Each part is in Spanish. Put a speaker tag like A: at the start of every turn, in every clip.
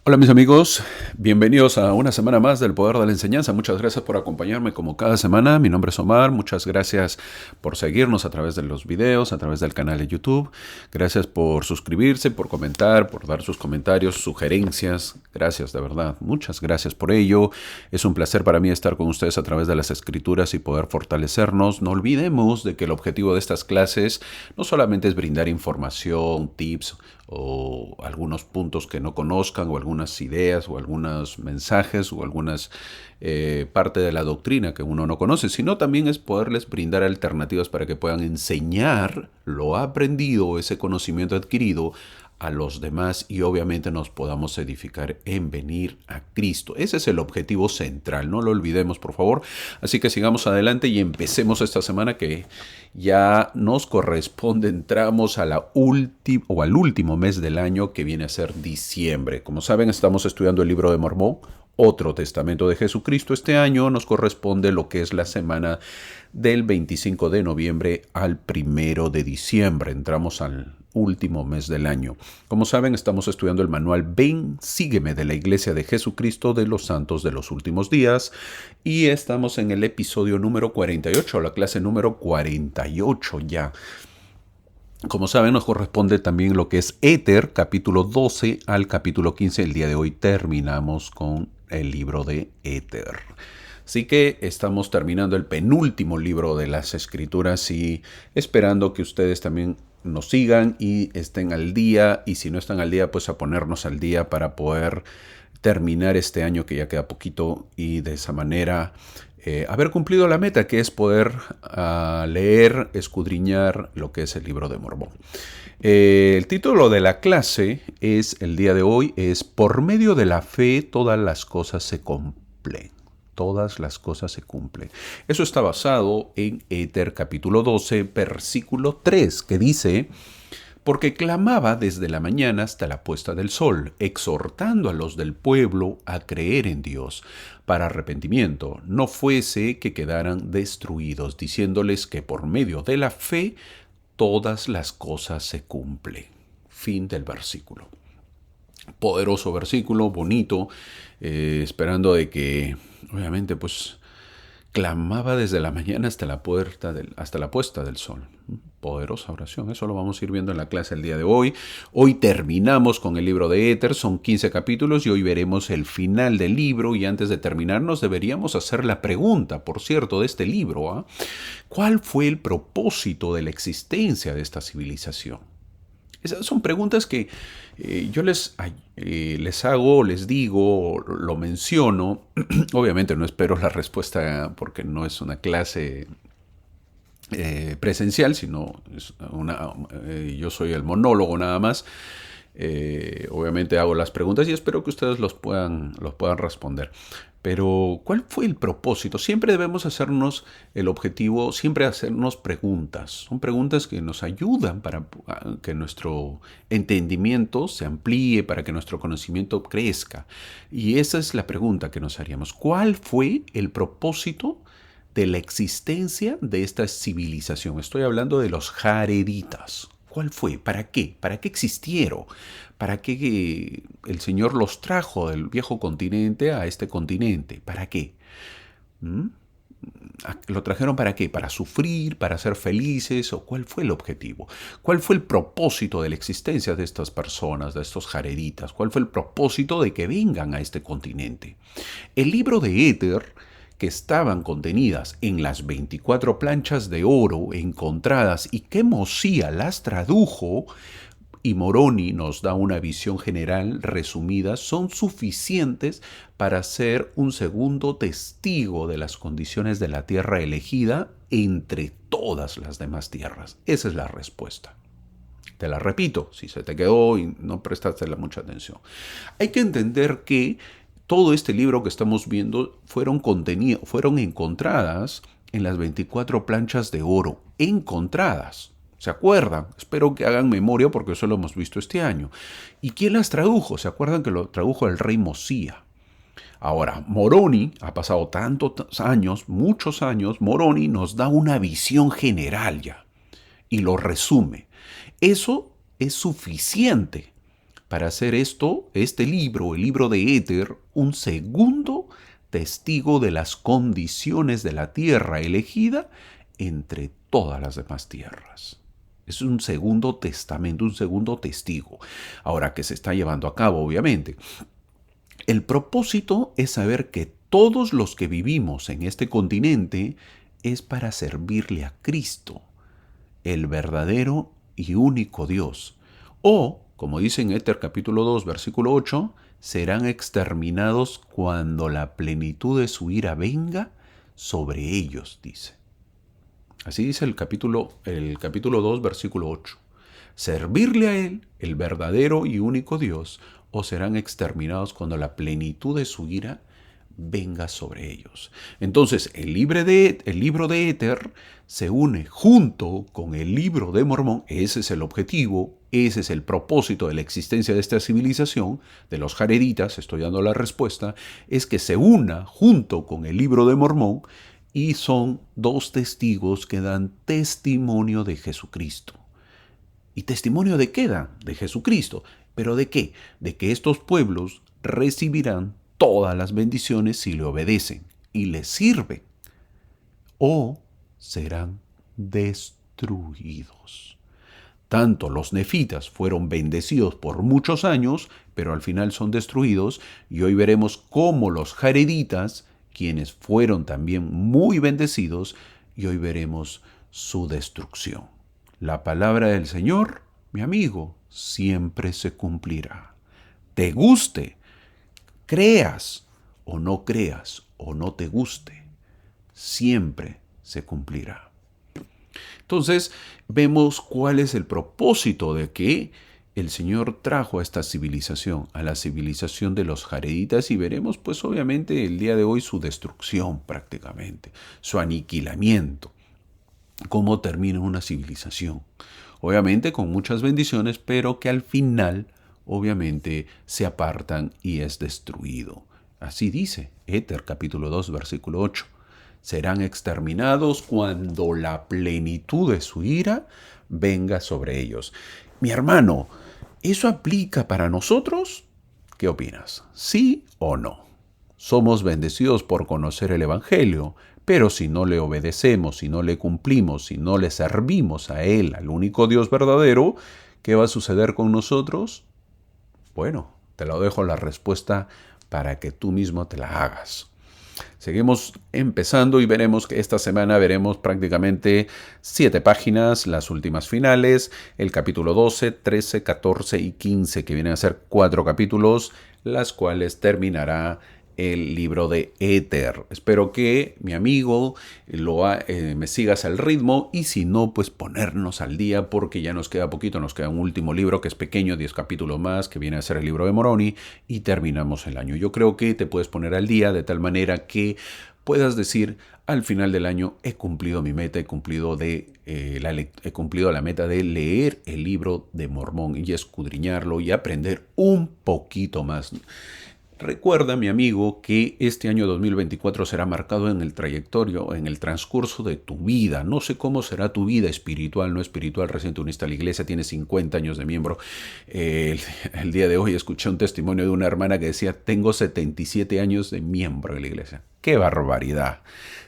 A: Hola mis amigos, bienvenidos a una semana más del Poder de la Enseñanza. Muchas gracias por acompañarme como cada semana. Mi nombre es Omar, muchas gracias por seguirnos a través de los videos, a través del canal de YouTube. Gracias por suscribirse, por comentar, por dar sus comentarios, sugerencias. Gracias, de verdad. Muchas gracias por ello. Es un placer para mí estar con ustedes a través de las escrituras y poder fortalecernos. No olvidemos de que el objetivo de estas clases no solamente es brindar información, tips o algunos puntos que no conozcan o algunas ideas o algunos mensajes o algunas parte de la doctrina que uno no conoce, sino también es poderles brindar alternativas para que puedan enseñar lo aprendido, ese conocimiento adquirido a los demás y obviamente nos podamos edificar en venir a Cristo. Ese es el objetivo central, no lo olvidemos por favor. Así que sigamos adelante y empecemos esta semana que ya nos corresponde, entramos a la al último mes del año que viene a ser diciembre. Como saben, estamos estudiando el libro de Mormón, otro testamento de Jesucristo. Este año nos corresponde lo que es la semana del 25 de noviembre al 1 de diciembre. Entramos al último mes del año. Como saben, estamos estudiando el manual Ven, sígueme de la Iglesia de Jesucristo de los Santos de los Últimos Días y estamos en el episodio número 48, la clase número 48 ya. Como saben, nos corresponde también lo que es Éter, capítulo 12 al capítulo 15. El día de hoy terminamos con el libro de Éter. Así que estamos terminando el penúltimo libro de las Escrituras y esperando que ustedes también nos sigan y estén al día, y si no están al día, pues a ponernos al día para poder terminar este año que ya queda poquito y de esa manera haber cumplido la meta, que es poder leer, escudriñar lo que es el libro de Mormón. El título de la clase es, el día de hoy, es Por medio de la fe todas las cosas se cumplen. Todas las cosas se cumplen. Eso está basado en Éter capítulo 12, versículo 3, que dice: porque clamaba desde la mañana hasta la puesta del sol, exhortando a los del pueblo a creer en Dios, para arrepentimiento, no fuese que quedaran destruidos, diciéndoles que por medio de la fe todas las cosas se cumplen. Fin del versículo. Poderoso versículo, bonito, esperando de que, obviamente, pues clamaba desde la mañana hasta la puesta del sol. Poderosa oración, eso lo vamos a ir viendo en la clase el día de hoy. Hoy terminamos con el libro de Éter, son 15 capítulos y hoy veremos el final del libro, y antes de terminar nos deberíamos hacer la pregunta, por cierto, de este libro, ¿eh? ¿Cuál fue el propósito de la existencia de esta civilización? Esas son preguntas que yo les hago, les digo, lo menciono. Obviamente no espero la respuesta porque no es una clase presencial, sino es yo soy el monólogo nada más. Obviamente hago las preguntas y espero que ustedes los puedan responder. Pero, ¿cuál fue el propósito? Siempre debemos hacernos el objetivo, siempre hacernos preguntas. Son preguntas que nos ayudan para que nuestro entendimiento se amplíe, para que nuestro conocimiento crezca. Y esa es la pregunta que nos haríamos. ¿Cuál fue el propósito de la existencia de esta civilización? Estoy hablando de los jareditas. ¿Cuál fue? ¿Para qué? ¿Para qué existieron? ¿Para qué el Señor los trajo del viejo continente a este continente? ¿Para qué? ¿Mm? ¿Lo trajeron para qué? ¿Para sufrir? ¿Para ser felices? ¿O cuál fue el objetivo? ¿Cuál fue el propósito de la existencia de estas personas, de estos jareditas? ¿Cuál fue el propósito de que vengan a este continente? El libro de Éter, que estaban contenidas en las 24 planchas de oro encontradas y que Mosía las tradujo, y Moroni nos da una visión general resumida, son suficientes para ser un segundo testigo de las condiciones de la tierra elegida entre todas las demás tierras. Esa es la respuesta. Te la repito, si se te quedó y no prestaste mucha atención. Hay que entender que todo este libro que estamos viendo fueron encontradas en las 24 planchas de oro, encontradas. ¿Se acuerdan? Espero que hagan memoria porque eso lo hemos visto este año. ¿Y quién las tradujo? ¿Se acuerdan que lo tradujo el rey Mosía? Ahora, Moroni, ha pasado tantos años, muchos años, Moroni nos da una visión general ya y lo resume. Eso es suficiente para hacer este libro, el libro de Éter, un segundo testigo de las condiciones de la tierra elegida entre todas las demás tierras. Es un segundo testamento, un segundo testigo. Ahora, que se está llevando a cabo, obviamente. El propósito es saber que todos los que vivimos en este continente es para servirle a Cristo, el verdadero y único Dios. O, como dice en Éter capítulo 2, versículo 8, serán exterminados cuando la plenitud de su ira venga sobre ellos, dice. Así dice el capítulo 2, versículo 8. Servirle a Él, el verdadero y único Dios, o serán exterminados cuando la plenitud de su ira venga sobre ellos. Entonces, el libro de Éter se une junto con el libro de Mormón. Ese es el objetivo, ese es el propósito de la existencia de esta civilización, de los jareditas, estoy dando la respuesta, es que se una junto con el libro de Mormón y son dos testigos que dan testimonio de Jesucristo. ¿Y testimonio de qué dan? De Jesucristo. ¿Pero de qué? De que estos pueblos recibirán todas las bendiciones si le obedecen y le sirven, o serán destruidos. Tanto los nefitas fueron bendecidos por muchos años, pero al final son destruidos, y hoy veremos cómo los jareditas, quienes fueron también muy bendecidos, y hoy veremos su destrucción. La palabra del Señor, mi amigo, siempre se cumplirá. Te guste, creas o no creas o no te guste, siempre se cumplirá. Entonces vemos cuál es el propósito de que el Señor trajo a esta civilización, a la civilización de los jareditas, y veremos pues obviamente el día de hoy su destrucción prácticamente, su aniquilamiento, cómo termina una civilización. Obviamente con muchas bendiciones, pero que al final obviamente se apartan y es destruido. Así dice Éter capítulo 2 versículo 8. Serán exterminados cuando la plenitud de su ira venga sobre ellos. Mi hermano, ¿eso aplica para nosotros? ¿Qué opinas? ¿Sí o no? Somos bendecidos por conocer el Evangelio, pero si no le obedecemos, si no le cumplimos, si no le servimos a Él, al único Dios verdadero, ¿qué va a suceder con nosotros? Bueno, te lo dejo la respuesta para que tú mismo te la hagas. Seguimos empezando y veremos que esta semana veremos prácticamente 7 páginas, las últimas finales, el capítulo 12, 13, 14 y 15, que vienen a ser 4 capítulos, las cuales terminará el libro de Éter. Espero que, mi amigo, me sigas al ritmo, y si no, pues ponernos al día, porque ya nos queda poquito, nos queda un último libro que es pequeño, 10 capítulos más, que viene a ser el libro de Moroni, y terminamos el año. Yo creo que te puedes poner al día de tal manera que puedas decir al final del año: he cumplido mi meta, he cumplido la meta de leer el libro de Mormón y escudriñarlo y aprender un poquito más. Recuerda, mi amigo, que este año 2024 será marcado en el transcurso de tu vida. No sé cómo será tu vida espiritual, no espiritual. Recién te uniste a la iglesia, tienes 50 años de miembro. El día de hoy escuché un testimonio de una hermana que decía: tengo 77 años de miembro en la iglesia. ¡Qué barbaridad!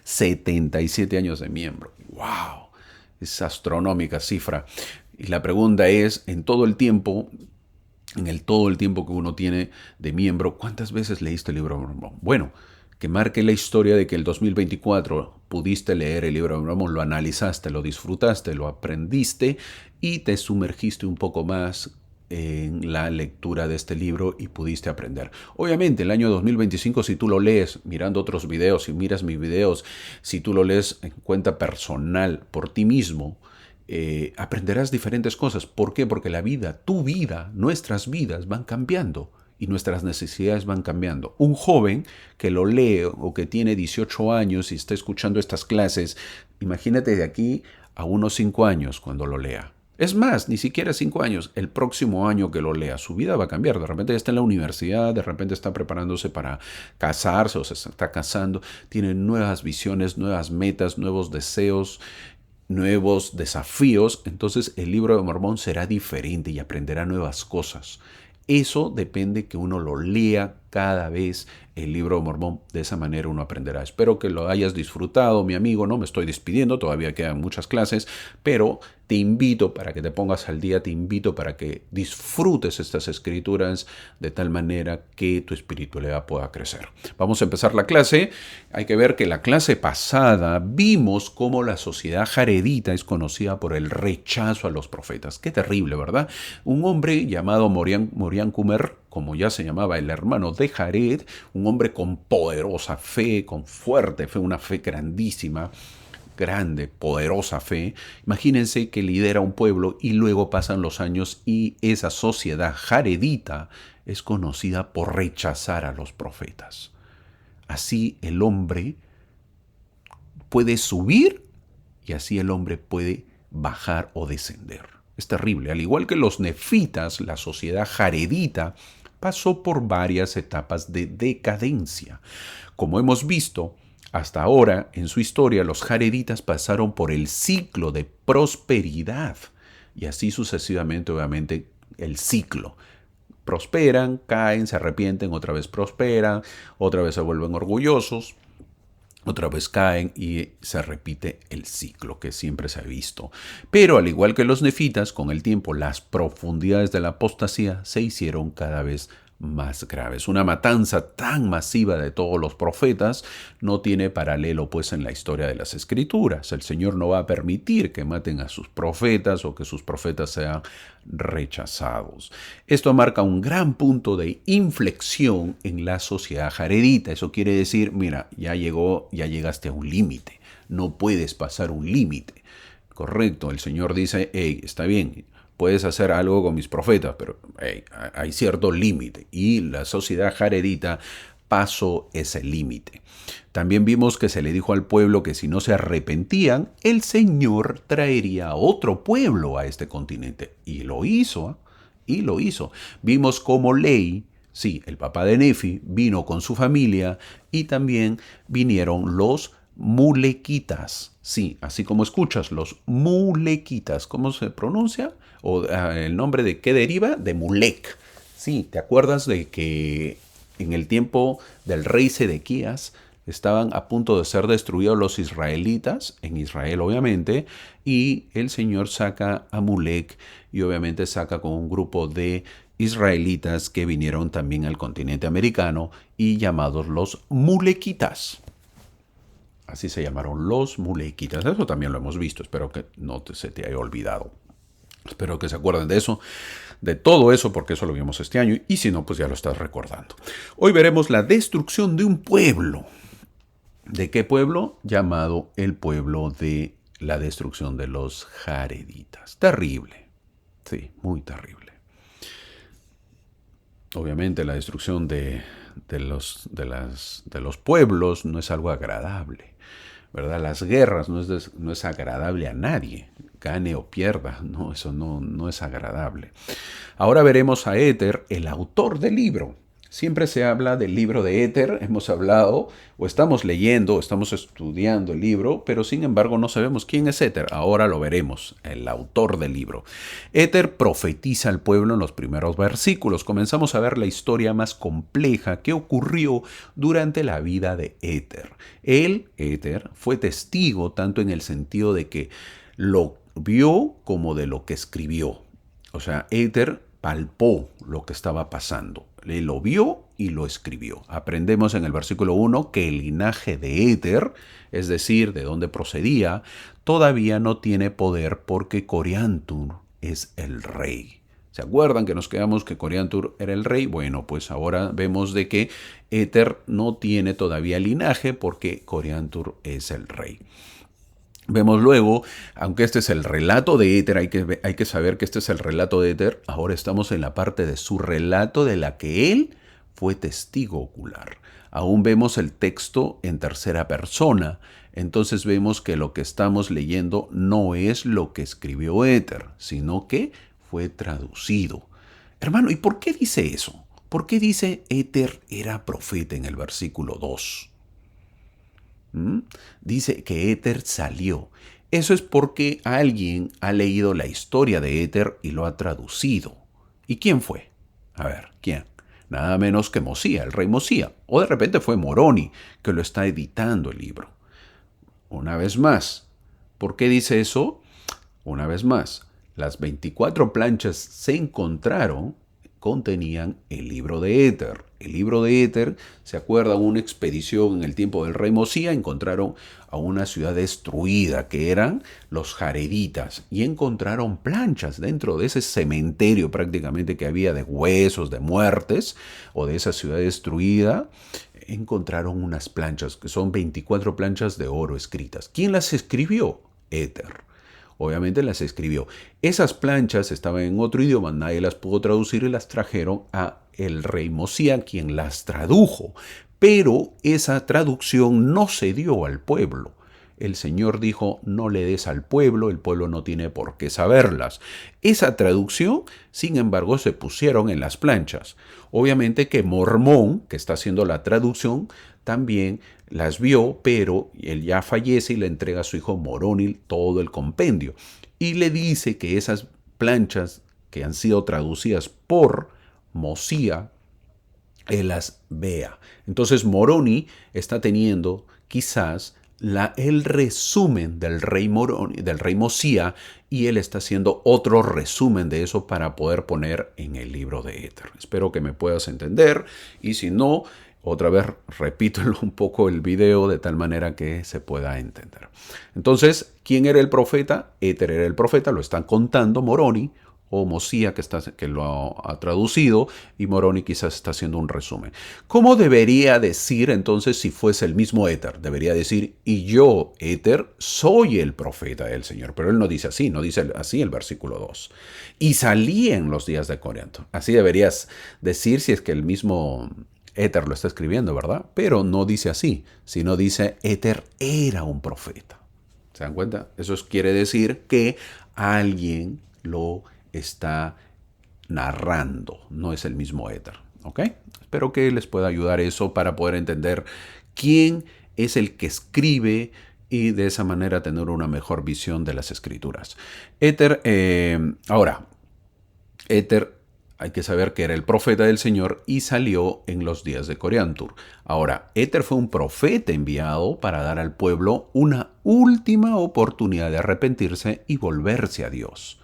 A: 77 años de miembro. ¡Wow! Es astronómica cifra. Y la pregunta es, en todo el tiempo que uno tiene de miembro, ¿cuántas veces leíste el libro de Mormón? Bueno, que marque la historia de que el 2024 pudiste leer el libro de Mormón, lo analizaste, lo disfrutaste, lo aprendiste y te sumergiste un poco más en la lectura de este libro y pudiste aprender. Obviamente, el año 2025, si tú lo lees mirando otros videos, si miras mis videos, si tú lo lees en cuenta personal por ti mismo, aprenderás diferentes cosas. ¿Por qué? Porque la vida, tu vida, nuestras vidas van cambiando y nuestras necesidades van cambiando. Un joven que lo lee o que tiene 18 años y está escuchando estas clases, imagínate de aquí a unos 5 años cuando lo lea. Es más, ni siquiera 5 años, el próximo año que lo lea, su vida va a cambiar. De repente ya está en la universidad, de repente está preparándose para casarse o se está casando, tiene nuevas visiones, nuevas metas, nuevos deseos, nuevos desafíos. Entonces el libro de Mormón será diferente y aprenderá nuevas cosas. Eso depende que uno lo lea cada vez el libro de Mormón. De esa manera uno aprenderá. Espero que lo hayas disfrutado, mi amigo. No me estoy despidiendo, todavía quedan muchas clases, pero te invito para que te pongas al día, te invito para que disfrutes estas escrituras de tal manera que tu espiritualidad pueda crecer. Vamos a empezar la clase. Hay que ver que la clase pasada vimos cómo la sociedad jaredita es conocida por el rechazo a los profetas. Qué terrible, ¿verdad? Un hombre llamado Morian Kumer, como ya se llamaba el hermano de Jared, un hombre con poderosa fe, con fuerte fe, una fe grandísima, grande, poderosa fe. Imagínense que lidera un pueblo y luego pasan los años y esa sociedad jaredita es conocida por rechazar a los profetas. Así el hombre puede subir y así el hombre puede bajar o descender. Es terrible. Al igual que los nefitas, la sociedad jaredita pasó por varias etapas de decadencia. Como hemos visto, hasta ahora en su historia los jareditas pasaron por el ciclo de prosperidad y así sucesivamente, obviamente, el ciclo. Prosperan, caen, se arrepienten, otra vez prosperan, otra vez se vuelven orgullosos, otra vez caen y se repite el ciclo que siempre se ha visto. Pero al igual que los nefitas, con el tiempo las profundidades de la apostasía se hicieron cada vez más graves. Una matanza tan masiva de todos los profetas no tiene paralelo pues en la historia de las Escrituras. El Señor no va a permitir que maten a sus profetas o que sus profetas sean rechazados. Esto marca un gran punto de inflexión en la sociedad jaredita. Eso quiere decir, mira, ya llegaste a un límite. No puedes pasar un límite. Correcto, el Señor dice, hey, está bien, puedes hacer algo con mis profetas, pero hey, hay cierto límite. Y la sociedad jaredita pasó ese límite. También vimos que se le dijo al pueblo que si no se arrepentían, el Señor traería a otro pueblo a este continente. Y lo hizo, y lo hizo. Vimos cómo Lehi, sí, el papá de Nefi, vino con su familia y también vinieron los mulequitas. Sí, así como escuchas, los mulequitas. ¿Cómo se pronuncia? O el nombre de qué deriva? De Mulek. Sí, ¿te acuerdas de que en el tiempo del rey Sedequías estaban a punto de ser destruidos los israelitas, en Israel obviamente, y el Señor saca a Mulek y obviamente saca con un grupo de israelitas que vinieron también al continente americano y llamados los mulequitas. Así se llamaron los mulequitas. Eso también lo hemos visto. Espero que no se te haya olvidado. Espero que se acuerden de eso, de todo eso, porque eso lo vimos este año. Y si no, pues ya lo estás recordando. Hoy veremos la destrucción de un pueblo. ¿De qué pueblo? Llamado el pueblo de la destrucción de los jareditas. Terrible. Sí, muy terrible. Obviamente la destrucción de los pueblos no es algo agradable, ¿verdad? Las guerras no es agradable a nadie, gane o pierda, no, eso no es agradable. Ahora veremos a Éter, el autor del libro. Siempre se habla del libro de Éter, hemos hablado, o estamos leyendo, o estamos estudiando el libro, pero sin embargo no sabemos quién es Éter. Ahora lo veremos, el autor del libro. Éter profetiza al pueblo en los primeros versículos. Comenzamos a ver la historia más compleja que ocurrió durante la vida de Éter. Él, Éter, fue testigo tanto en el sentido de que lo vio como de lo que escribió. O sea, Éter palpó lo que estaba pasando. Él lo vio y lo escribió. Aprendemos en el versículo 1 que el linaje de Éter, es decir, de dónde procedía, todavía no tiene poder porque Coriantur es el rey. ¿Se acuerdan que nos quedamos que Coriantur era el rey? Bueno, pues ahora vemos de que Éter no tiene todavía linaje porque Coriantur es el rey. Vemos luego, aunque este es el relato de Éter, hay que saber que este es el relato de Éter, ahora estamos en la parte de su relato de la que él fue testigo ocular. Aún vemos el texto en tercera persona, entonces vemos que lo que estamos leyendo no es lo que escribió Éter, sino que fue traducido. Hermano, ¿y por qué dice eso? ¿Por qué dice Éter era profeta en el versículo 2? Dice que Éter salió. Eso es porque alguien ha leído la historia de Éter y lo ha traducido. ¿Y quién fue? A ver, ¿quién? Nada menos que Mosía, el rey Mosía. O de repente fue Moroni, que lo está editando el libro. Una vez más, ¿por qué dice eso? Una vez más, las 24 planchas se encontraron, contenían el libro de Éter. El libro de Éter, ¿se acuerdan? Una expedición en el tiempo del rey Mosía, encontraron a una ciudad destruida que eran los jareditas y encontraron planchas dentro de ese cementerio prácticamente que había de huesos, de muertes o de esa ciudad destruida. Encontraron unas planchas que son 24 planchas de oro escritas. ¿Quién las escribió? Éter. Obviamente las escribió. Esas planchas estaban en otro idioma, nadie las pudo traducir y las trajeron a el rey Mosía, quien las tradujo. Pero esa traducción no se dio al pueblo. El Señor dijo, no le des al pueblo, el pueblo no tiene por qué saberlas. Esa traducción, sin embargo, se pusieron en las planchas. Obviamente que Mormón, que está haciendo la traducción, también las vio, pero él ya fallece y le entrega a su hijo Moroni todo el compendio. Y le dice que esas planchas que han sido traducidas por Mosía, él las vea. Entonces Moroni está teniendo quizás el resumen del rey Moroni, del rey Mosía, y él está haciendo otro resumen de eso para poder poner en el libro de Éter. Espero que me puedas entender, y si no, otra vez repito un poco el video de tal manera que se pueda entender. Entonces, ¿quién era el profeta? Éter era el profeta, lo están contando Moroni o Mosía, que lo ha traducido, y Moroni quizás está haciendo un resumen. ¿Cómo debería decir entonces si fuese el mismo Éter? Debería decir, y yo, Éter, soy el profeta del Señor. Pero él no dice así, no dice así el versículo 2. Y salí en los días de Corinto. Así deberías decir si es que el mismo Éter lo está escribiendo, ¿verdad? Pero no dice así, sino dice, Éter era un profeta. ¿Se dan cuenta? Eso quiere decir que alguien lo está narrando, no es el mismo Éter, ¿ok? Espero que les pueda ayudar eso para poder entender quién es el que escribe y de esa manera tener una mejor visión de las escrituras. Éter, ahora, Éter, hay que saber que era el profeta del Señor y salió en los días de Coriantur. Ahora, Éter fue un profeta enviado para dar al pueblo una última oportunidad de arrepentirse y volverse a Dios.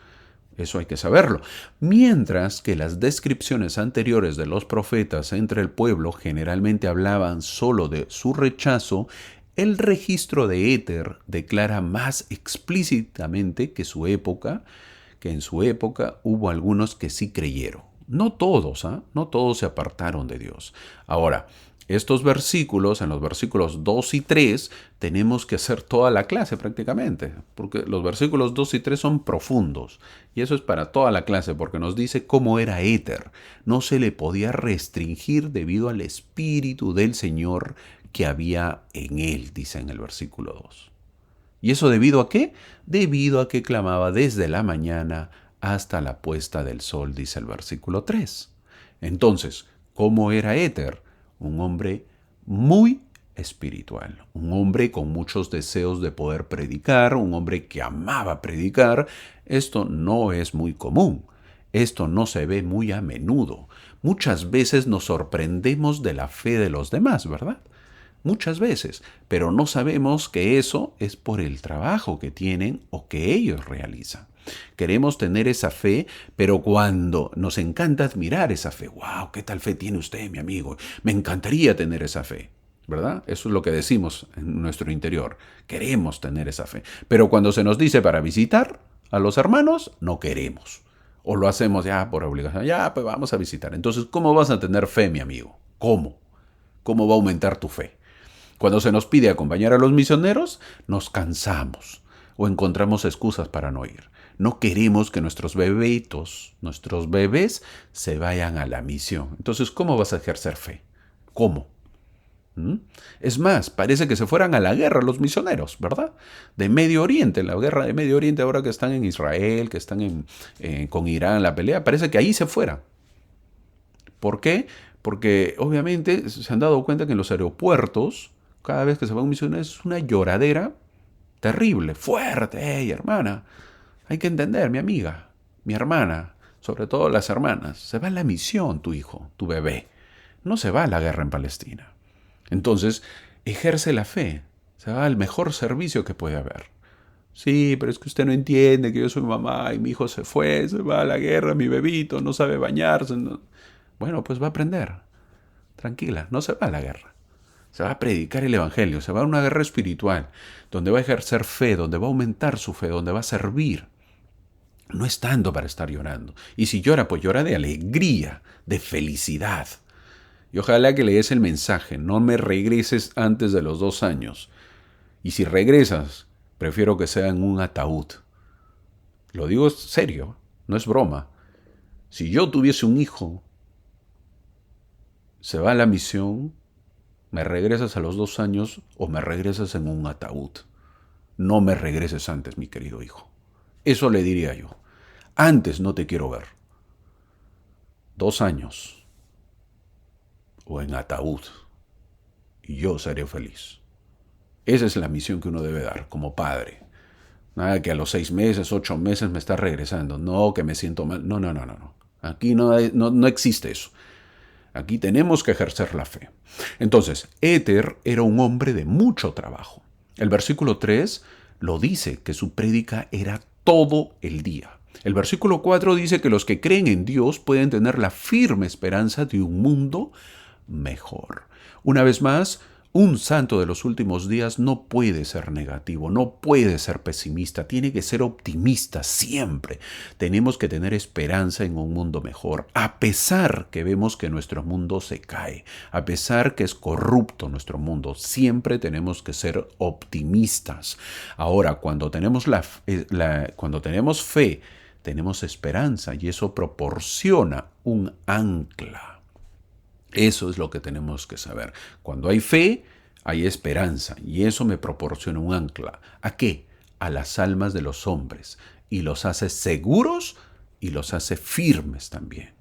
A: Eso hay que saberlo. Mientras que las descripciones anteriores de los profetas entre el pueblo generalmente hablaban solo de su rechazo, el registro de Éter declara más explícitamente que en su época hubo algunos que sí creyeron. No todos, no todos se apartaron de Dios. Ahora, estos versículos, en los versículos 2 y 3, tenemos que hacer toda la clase prácticamente, porque los versículos 2 y 3 son profundos, y eso es para toda la clase, porque nos dice cómo era Éter. No se le podía restringir debido al Espíritu del Señor que había en él, dice en el versículo 2. ¿Y eso debido a qué? Debido a que clamaba desde la mañana hasta la puesta del sol, dice el versículo 3. Entonces, ¿cómo era Éter? Un hombre muy espiritual, un hombre con muchos deseos de poder predicar, un hombre que amaba predicar. Esto no es muy común, esto no se ve muy a menudo. Muchas veces nos sorprendemos de la fe de los demás, ¿verdad? Muchas veces, pero no sabemos que eso es por el trabajo que tienen o que ellos realizan. Queremos tener esa fe, pero cuando nos encanta admirar esa fe, wow, ¿qué tal fe tiene usted, mi amigo? Me encantaría tener esa fe, ¿verdad? Eso es lo que decimos en nuestro interior. Queremos tener esa fe. Pero cuando se nos dice para visitar a los hermanos, no queremos. O lo hacemos ya por obligación, ya, pues vamos a visitar. Entonces, ¿cómo vas a tener fe, mi amigo? ¿Cómo? ¿Cómo va a aumentar tu fe? Cuando se nos pide acompañar a los misioneros, nos cansamos o encontramos excusas para no ir. No queremos que nuestros bebitos, nuestros bebés, se vayan a la misión. Entonces, ¿cómo vas a ejercer fe? ¿Cómo? Es más, parece que se fueran a la guerra los misioneros, ¿verdad? De Medio Oriente, la guerra de Medio Oriente, ahora que están en Israel, que están con Irán, la pelea, parece que ahí se fueran. ¿Por qué? Porque obviamente se han dado cuenta que en los aeropuertos, cada vez que se va un misionero es una lloradera terrible, fuerte. Hey, hermana, hay que entender, mi amiga, mi hermana, sobre todo las hermanas. Se va a la misión tu hijo, tu bebé. No se va a la guerra en Palestina. Entonces, ejerce la fe. Se va al mejor servicio que puede haber. Sí, pero es que usted no entiende que yo soy mamá y mi hijo se va a la guerra, mi bebito no sabe bañarse. Bueno, pues va a aprender. Tranquila, no se va a la guerra. Se va a predicar el Evangelio, se va a una guerra espiritual, donde va a ejercer fe, donde va a aumentar su fe, donde va a servir. No es tanto para estar llorando. Y si llora, pues llora de alegría, de felicidad. Y ojalá que lees el mensaje, no me regreses antes de los 2 años. Y si regresas, prefiero que sea en un ataúd. Lo digo serio, no es broma. Si yo tuviese un hijo, se va a la misión, me regresas a los 2 años o me regresas en un ataúd. No me regreses antes, mi querido hijo. Eso le diría yo. Antes no te quiero ver. 2 años o en ataúd y yo seré feliz. Esa es la misión que uno debe dar como padre. Nada que a los 6 meses, 8 meses me está regresando. No, que me siento mal. No. Aquí no existe eso. Aquí tenemos que ejercer la fe. Entonces, Éter era un hombre de mucho trabajo. El versículo 3 lo dice, que su prédica era todo el día. El versículo 4 dice que los que creen en Dios pueden tener la firme esperanza de un mundo mejor. Una vez más, un santo de los últimos días no puede ser negativo, no puede ser pesimista, tiene que ser optimista siempre. Tenemos que tener esperanza en un mundo mejor, a pesar que vemos que nuestro mundo se cae, a pesar que es corrupto nuestro mundo, siempre tenemos que ser optimistas. Ahora, cuando tenemos fe, tenemos esperanza y eso proporciona un ancla. Eso es lo que tenemos que saber. Cuando hay fe, hay esperanza y eso me proporciona un ancla. ¿A qué? A las almas de los hombres y los hace seguros y los hace firmes también.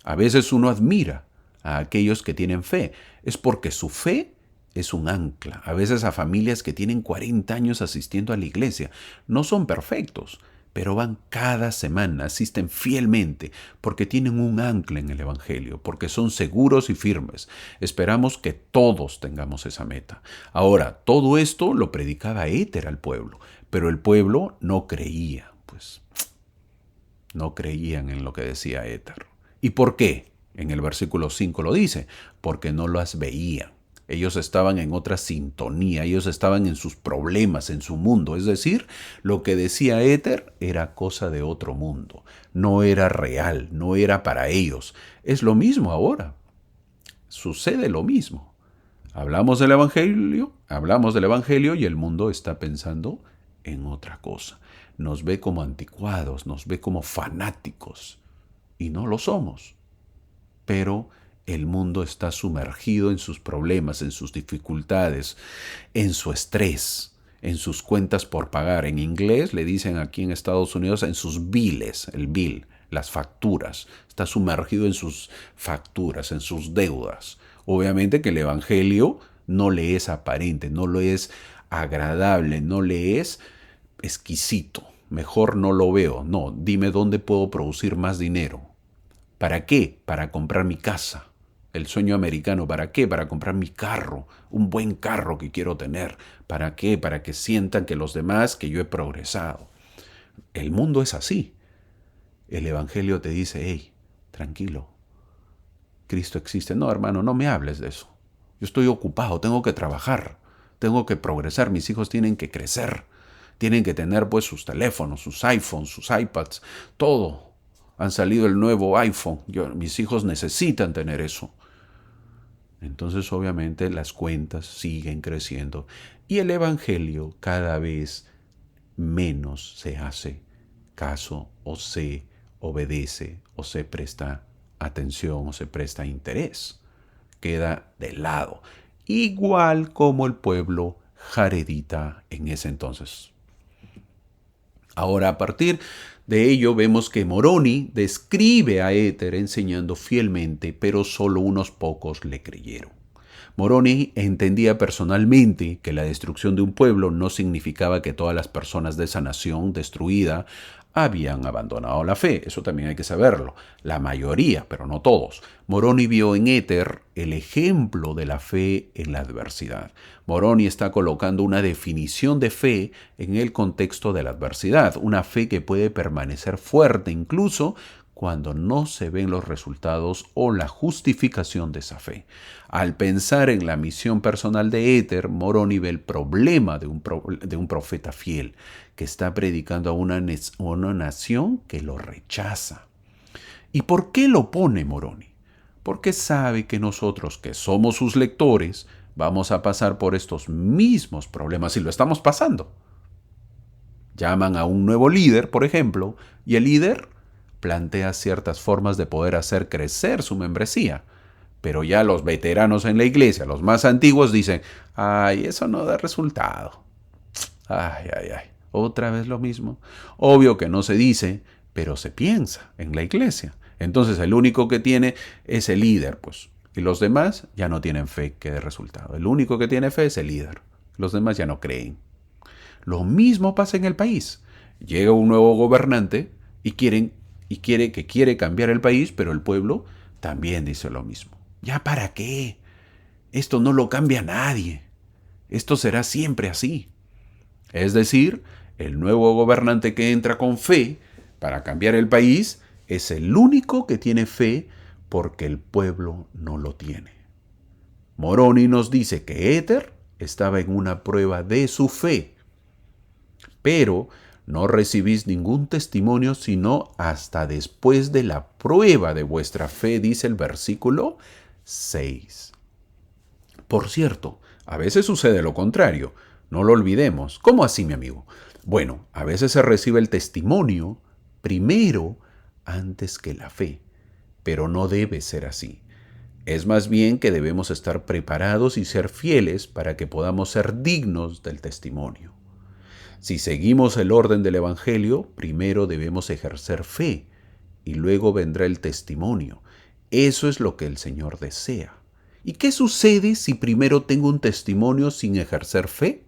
A: A veces uno admira a aquellos que tienen fe. Es porque su fe es un ancla. A veces a familias que tienen 40 años asistiendo a la iglesia. No son perfectos, pero van cada semana, asisten fielmente, porque tienen un ancla en el Evangelio, porque son seguros y firmes. Esperamos que todos tengamos esa meta. Ahora, todo esto lo predicaba Éter al pueblo, pero el pueblo no creía, pues no creían en lo que decía Éter. ¿Y por qué? En el versículo 5 lo dice, porque no las veían. Ellos estaban en otra sintonía, ellos estaban en sus problemas, en su mundo. Es decir, lo que decía Éter era cosa de otro mundo. No era real, no era para ellos. Es lo mismo ahora. Sucede lo mismo. Hablamos del Evangelio y el mundo está pensando en otra cosa. Nos ve como anticuados, nos ve como fanáticos. Y no lo somos. Pero el mundo está sumergido en sus problemas, en sus dificultades, en su estrés, en sus cuentas por pagar. En inglés le dicen aquí en Estados Unidos en sus biles, el bill, las facturas. Está sumergido en sus facturas, en sus deudas. Obviamente que el Evangelio no le es aparente, no le es agradable, no le es exquisito. Mejor no lo veo. No, dime dónde puedo producir más dinero. ¿Para qué? Para comprar mi casa. El sueño americano, ¿para qué? Para comprar mi carro, un buen carro que quiero tener. ¿Para qué? Para que sientan que los demás, que yo he progresado. El mundo es así. El Evangelio te dice, hey, tranquilo, Cristo existe. No, hermano, no me hables de eso. Yo estoy ocupado, tengo que trabajar, tengo que progresar, mis hijos tienen que crecer, tienen que tener pues sus teléfonos, sus iPhones, sus iPads, todo. Han salido el nuevo iPhone, mis hijos necesitan tener eso. Entonces obviamente las cuentas siguen creciendo y el Evangelio cada vez menos se hace caso o se obedece o se presta atención o se presta interés. Queda de lado, igual como el pueblo jaredita en ese entonces. Ahora, a partir de ello, vemos que Moroni describe a Éter enseñando fielmente, pero solo unos pocos le creyeron. Moroni entendía personalmente que la destrucción de un pueblo no significaba que todas las personas de esa nación destruida habían abandonado la fe. Eso también hay que saberlo. La mayoría, pero no todos. Moroni vio en Éter el ejemplo de la fe en la adversidad. Moroni está colocando una definición de fe en el contexto de la adversidad. Una fe que puede permanecer fuerte incluso cuando no se ven los resultados o la justificación de esa fe. Al pensar en la misión personal de Éter, Moroni ve el problema de un profeta fiel que está predicando a una nación que lo rechaza. ¿Y por qué lo pone Moroni? Porque sabe que nosotros, que somos sus lectores, vamos a pasar por estos mismos problemas y lo estamos pasando. Llaman a un nuevo líder, por ejemplo, y el líder plantea ciertas formas de poder hacer crecer su membresía. Pero ya los veteranos en la iglesia, los más antiguos, dicen, ay, eso no da resultado. Ay, otra vez lo mismo. Obvio que no se dice, pero se piensa en la iglesia. Entonces el único que tiene es el líder, pues. Y los demás ya no tienen fe que dé resultado. El único que tiene fe es el líder. Los demás ya no creen. Lo mismo pasa en el país. Llega un nuevo gobernante y quiere cambiar el país, pero el pueblo también dice lo mismo. ¿Ya para qué? Esto no lo cambia nadie. Esto será siempre así. Es decir, el nuevo gobernante que entra con fe para cambiar el país es el único que tiene fe porque el pueblo no lo tiene. Moroni nos dice que Éter estaba en una prueba de su fe, pero no recibís ningún testimonio sino hasta después de la prueba de vuestra fe, dice el versículo 6. Por cierto, a veces sucede lo contrario, no lo olvidemos. ¿Cómo así, mi amigo? Bueno, a veces se recibe el testimonio primero antes que la fe, pero no debe ser así. Es más bien que debemos estar preparados y ser fieles para que podamos ser dignos del testimonio. Si seguimos el orden del Evangelio, primero debemos ejercer fe y luego vendrá el testimonio. Eso es lo que el Señor desea. ¿Y qué sucede si primero tengo un testimonio sin ejercer fe?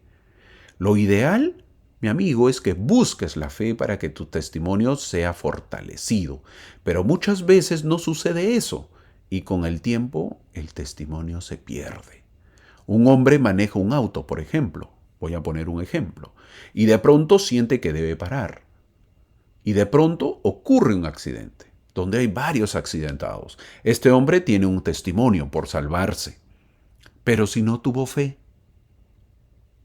A: Lo ideal, mi amigo, es que busques la fe para que tu testimonio sea fortalecido. Pero muchas veces no sucede eso y con el tiempo el testimonio se pierde. Un hombre maneja un auto, por ejemplo. Voy a poner un ejemplo. Y de pronto siente que debe parar. Y de pronto ocurre un accidente, donde hay varios accidentados. Este hombre tiene un testimonio por salvarse. Pero si no tuvo fe,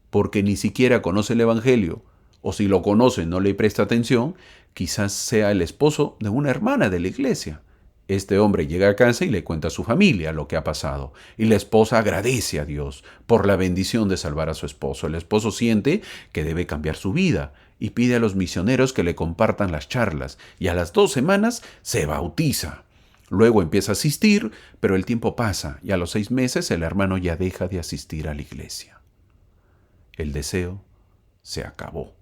A: porque ni siquiera conoce el Evangelio, o si lo conoce no le presta atención, quizás sea el esposo de una hermana de la iglesia. Este hombre llega a casa y le cuenta a su familia lo que ha pasado, y la esposa agradece a Dios por la bendición de salvar a su esposo. El esposo siente que debe cambiar su vida y pide a los misioneros que le compartan las charlas, y a las 2 semanas se bautiza. Luego empieza a asistir, pero el tiempo pasa, y a los 6 meses el hermano ya deja de asistir a la iglesia. El deseo se acabó.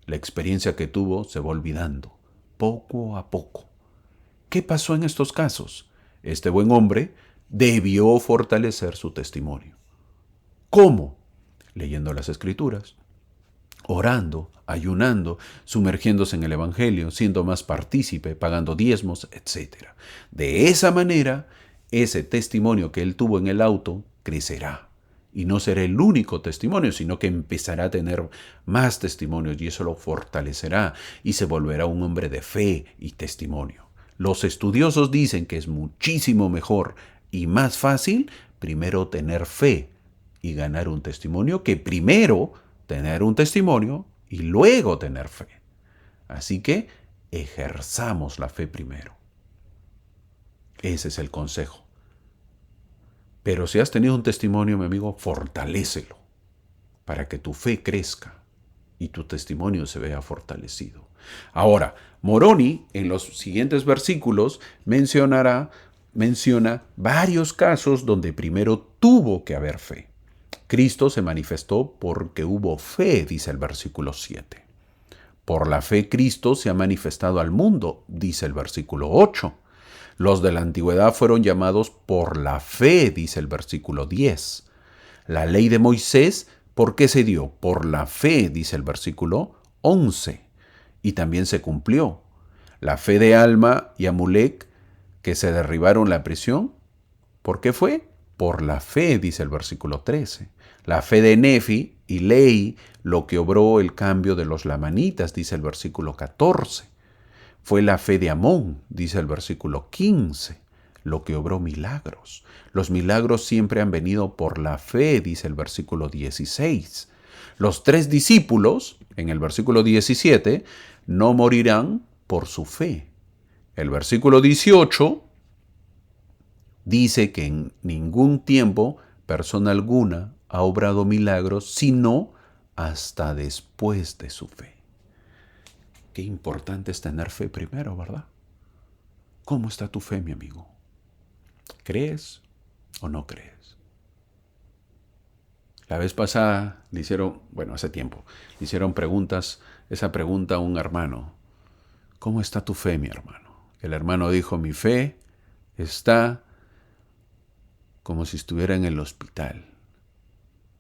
A: La experiencia que tuvo se va olvidando, poco a poco. ¿Qué pasó en estos casos? Este buen hombre debió fortalecer su testimonio. ¿Cómo? Leyendo las Escrituras, orando, ayunando, sumergiéndose en el Evangelio, siendo más partícipe, pagando diezmos, etc. De esa manera, ese testimonio que él tuvo en el auto crecerá. Y no será el único testimonio, sino que empezará a tener más testimonios y eso lo fortalecerá y se volverá un hombre de fe y testimonio. Los estudiosos dicen que es muchísimo mejor y más fácil primero tener fe y ganar un testimonio que primero tener un testimonio y luego tener fe. Así que ejerzamos la fe primero. Ese es el consejo. Pero si has tenido un testimonio, mi amigo, fortalécelo para que tu fe crezca y tu testimonio se vea fortalecido. Ahora, Moroni en los siguientes versículos menciona varios casos donde primero tuvo que haber fe. Cristo se manifestó porque hubo fe, dice el versículo 7. Por la fe Cristo se ha manifestado al mundo, dice el versículo 8. Los de la antigüedad fueron llamados por la fe, dice el versículo 10. La ley de Moisés, ¿por qué se dio? Por la fe, dice el versículo 11. y también se cumplió. La fe de Alma y Amulek, que se derribaron la prisión, ¿por qué fue? Por la fe, dice el versículo 13. La fe de Nefi y Lei, lo que obró el cambio de los lamanitas, dice el versículo 14. Fue la fe de Amón, dice el versículo 15, lo que obró milagros. Los milagros siempre han venido por la fe, dice el versículo 16. Los 3 discípulos, en el versículo 17, no morirán por su fe. El versículo 18 dice que en ningún tiempo persona alguna ha obrado milagros, sino hasta después de su fe. Qué importante es tener fe primero, ¿verdad? ¿Cómo está tu fe, mi amigo? ¿Crees o no crees? La vez pasada le hicieron, hace tiempo, le hicieron esa pregunta a un hermano. ¿Cómo está tu fe, mi hermano? El hermano dijo, mi fe está como si estuviera en el hospital.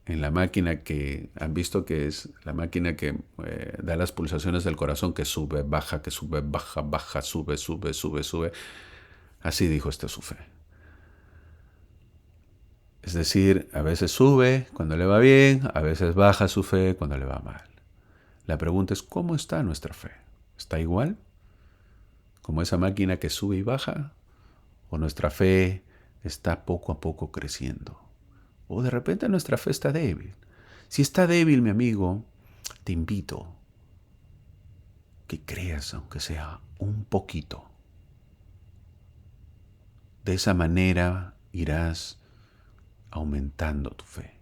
A: En la máquina que han visto que es la máquina que da las pulsaciones del corazón, que sube, baja, baja, sube, sube, sube, sube. Así dijo su fe. Es decir, a veces sube cuando le va bien, a veces baja su fe cuando le va mal. La pregunta es, ¿cómo está nuestra fe? ¿Está igual? ¿Como esa máquina que sube y baja? ¿O nuestra fe está poco a poco creciendo? ¿O de repente nuestra fe está débil? Si está débil, mi amigo, te invito que creas, aunque sea un poquito. De esa manera irás aumentando tu fe.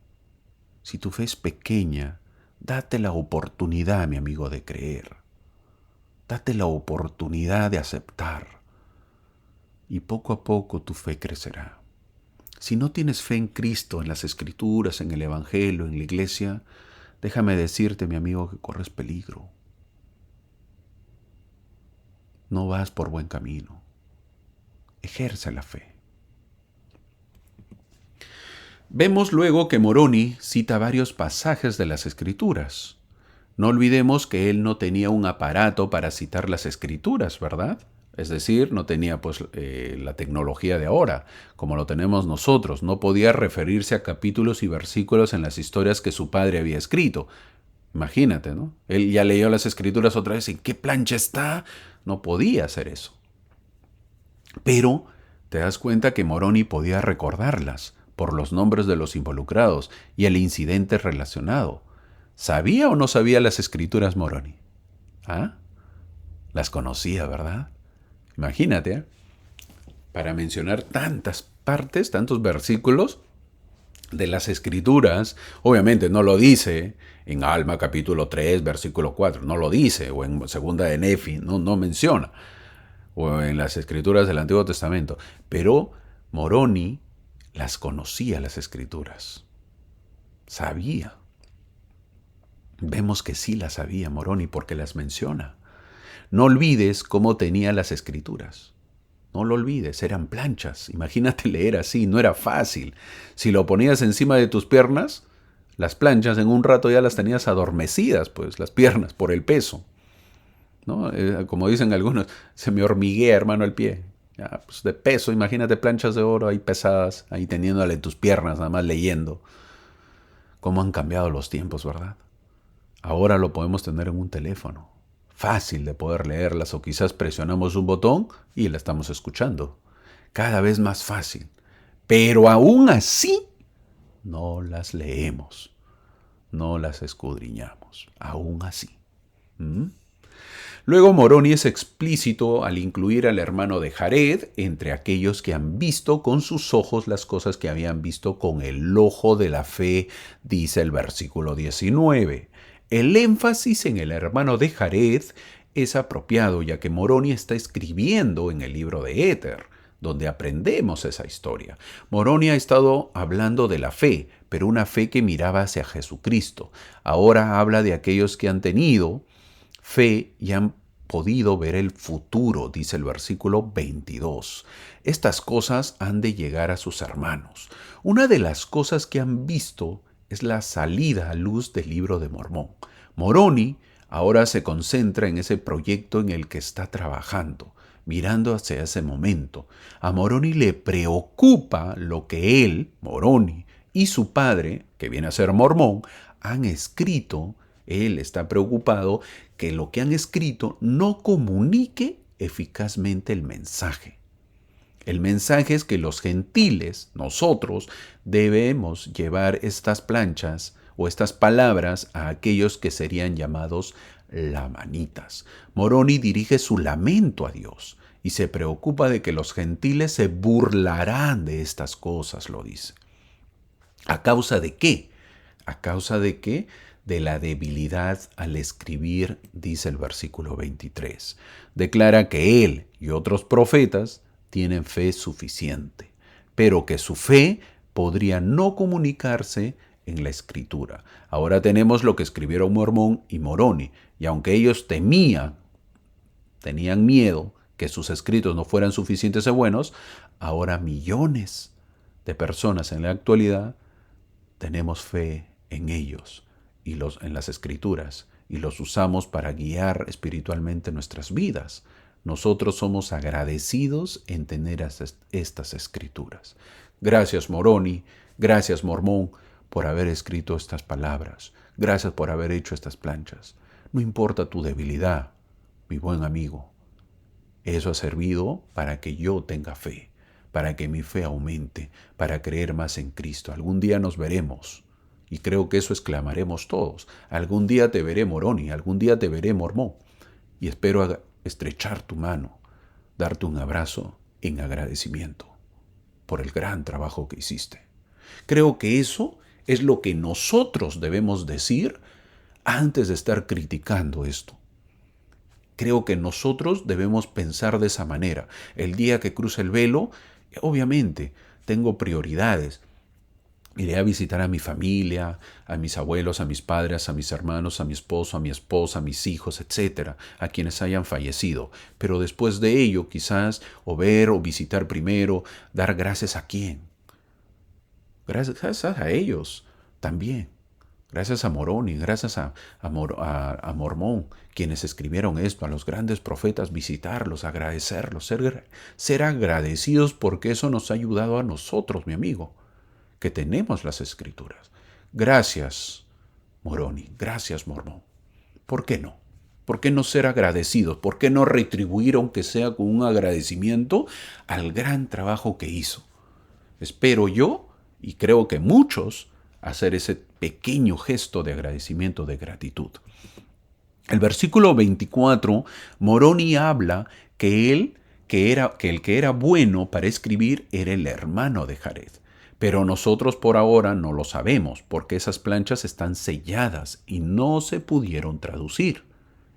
A: Si tu fe es pequeña, date la oportunidad, mi amigo, de creer. Date la oportunidad de aceptar. Y poco a poco tu fe crecerá. Si no tienes fe en Cristo, en las Escrituras, en el Evangelio, en la iglesia, déjame decirte, mi amigo, que corres peligro. No vas por buen camino. Ejerce la fe. Vemos luego que Moroni cita varios pasajes de las Escrituras. No olvidemos que él no tenía un aparato para citar las Escrituras, ¿verdad? Es decir, no tenía la tecnología de ahora, como lo tenemos nosotros. No podía referirse a capítulos y versículos en las historias que su padre había escrito. Imagínate, ¿no? Él ya leyó las Escrituras otra vez. ¿En qué plancha está? No podía hacer eso. Pero te das cuenta que Moroni podía recordarlas por los nombres de los involucrados y el incidente relacionado. ¿Sabía o no sabía las Escrituras Moroni? ¿Ah? Las conocía, ¿verdad? Imagínate, para mencionar tantas partes, tantos versículos de las Escrituras, obviamente no lo dice en Alma capítulo 3, versículo 4, no lo dice, o en segunda de Nefi, no menciona, o en las Escrituras del Antiguo Testamento, pero Moroni las conocía, las Escrituras, sabía. Vemos que sí las sabía Moroni porque las menciona. No olvides cómo tenía las Escrituras. No lo olvides, eran planchas. Imagínate leer así, no era fácil. Si lo ponías encima de tus piernas, las planchas en un rato ya las tenías adormecidas, pues, las piernas, por el peso. ¿No? Como dicen algunos, se me hormiguea, hermano, el pie. Ya, pues de peso, imagínate planchas de oro ahí pesadas, ahí teniéndole en tus piernas, nada más leyendo. Cómo han cambiado los tiempos, ¿verdad? Ahora lo podemos tener en un teléfono. Fácil de poder leerlas, o quizás presionamos un botón y la estamos escuchando. Cada vez más fácil. Pero aún así, no las leemos. No las escudriñamos. Aún así. Luego Moroni es explícito al incluir al hermano de Jared entre aquellos que han visto con sus ojos las cosas que habían visto con el ojo de la fe, dice el versículo 19. El énfasis en el hermano de Jared es apropiado, ya que Moroni está escribiendo en el libro de Éter, donde aprendemos esa historia. Moroni ha estado hablando de la fe, pero una fe que miraba hacia Jesucristo. Ahora habla de aquellos que han tenido fe y han podido ver el futuro, dice el versículo 22. Estas cosas han de llegar a sus hermanos. Una de las cosas que han visto es la salida a luz del libro de Mormón. Moroni Ahora se concentra en ese proyecto en el que está trabajando, mirando hacia ese momento. A Moroni le preocupa lo que él, Moroni, y su padre, que viene a ser mormón, han escrito. Él está preocupado que lo que han escrito no comunique eficazmente el mensaje. El mensaje es que los gentiles, nosotros, debemos llevar estas planchas o estas palabras a aquellos que serían llamados lamanitas. Moroni dirige su lamento a Dios y se preocupa de que los gentiles se burlarán de estas cosas, lo dice. ¿A causa de qué? ¿A causa de qué? De la debilidad al escribir, dice el versículo 23. Declara que él y otros profetas tienen fe suficiente, pero que su fe podría no comunicarse en la escritura. Ahora tenemos lo que escribieron Mormón y Moroni, y aunque ellos tenían miedo que sus escritos no fueran suficientemente buenos, ahora millones de personas en la actualidad tenemos fe en ellos y en las escrituras y los usamos para guiar espiritualmente nuestras vidas. Nosotros somos agradecidos en tener estas escrituras. Gracias Moroni, gracias Mormón por haber escrito estas palabras. Gracias por haber hecho estas planchas. No importa tu debilidad, mi buen amigo. Eso ha servido para que yo tenga fe, para que mi fe aumente, para creer más en Cristo. Algún día nos veremos. Y creo que eso exclamaremos todos. Algún día te veré Moroni, algún día te veré Mormón. Y espero estrechar tu mano, darte un abrazo en agradecimiento por el gran trabajo que hiciste. Creo que eso es lo que nosotros debemos decir antes de estar criticando esto. Creo que nosotros debemos pensar de esa manera. El día que cruce el velo, obviamente, tengo prioridades. Iré a visitar a mi familia, a mis abuelos, a mis padres, a mis hermanos, a mi esposo, a mi esposa, a mis hijos, etcétera, a quienes hayan fallecido. Pero después de ello, quizás, o ver o visitar primero, dar gracias a quién. Gracias a ellos también. Gracias a Moroni, gracias a Mormón, quienes escribieron esto, a los grandes profetas, visitarlos, agradecerlos, ser agradecidos porque eso nos ha ayudado a nosotros, mi amigo, que tenemos las escrituras. Gracias, Moroni, gracias, Mormón. ¿Por qué no? ¿Por qué no ser agradecidos? ¿Por qué no retribuir, aunque sea con un agradecimiento, al gran trabajo que hizo? Espero yo, y creo que muchos, hacer ese pequeño gesto de agradecimiento, de gratitud. El versículo 24, Moroni habla que el que era bueno para escribir era el hermano de Jared. Pero nosotros por ahora no lo sabemos porque esas planchas están selladas y no se pudieron traducir.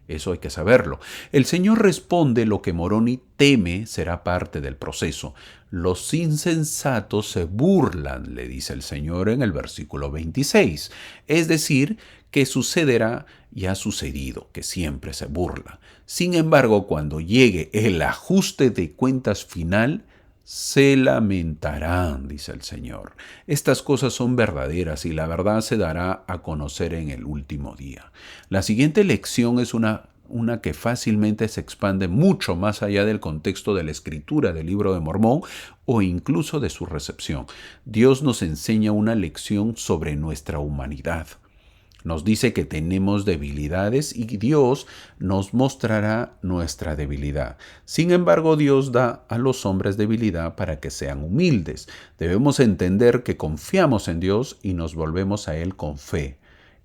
A: Eso hay que saberlo. El Señor responde lo que Moroni teme será parte del proceso. Los insensatos se burlan, le dice el Señor en el versículo 26. Es decir, que sucederá y ha sucedido, que siempre se burla. Sin embargo, cuando llegue el ajuste de cuentas final, se lamentarán, dice el Señor. Estas cosas son verdaderas y la verdad se dará a conocer en el último día. La siguiente lección es una que fácilmente se expande mucho más allá del contexto de la escritura del libro de Mormón o incluso de su recepción. Dios nos enseña una lección sobre nuestra humanidad. Nos dice que tenemos debilidades y Dios nos mostrará nuestra debilidad. Sin embargo, Dios da a los hombres debilidad para que sean humildes. Debemos entender que confiamos en Dios y nos volvemos a Él con fe.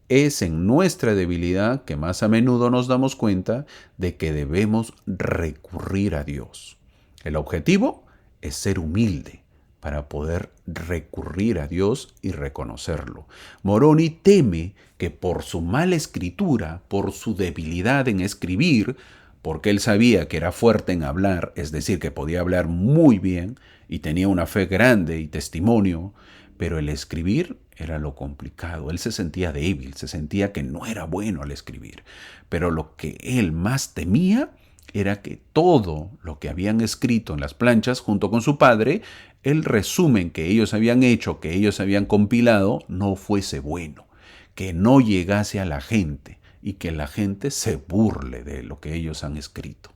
A: Es en nuestra debilidad que más a menudo nos damos cuenta de que debemos recurrir a Dios. El objetivo es ser humilde para poder recurrir a Dios y reconocerlo. Moroni teme que por su mala escritura, por su debilidad en escribir, porque él sabía que era fuerte en hablar, es decir, que podía hablar muy bien y tenía una fe grande y testimonio, pero el escribir era lo complicado. Él se sentía débil, se sentía que no era bueno al escribir. Pero lo que él más temía era que todo lo que habían escrito en las planchas junto con su padre, el resumen que ellos habían hecho, que ellos habían compilado, no fuese bueno, que no llegase a la gente y que la gente se burle de lo que ellos han escrito.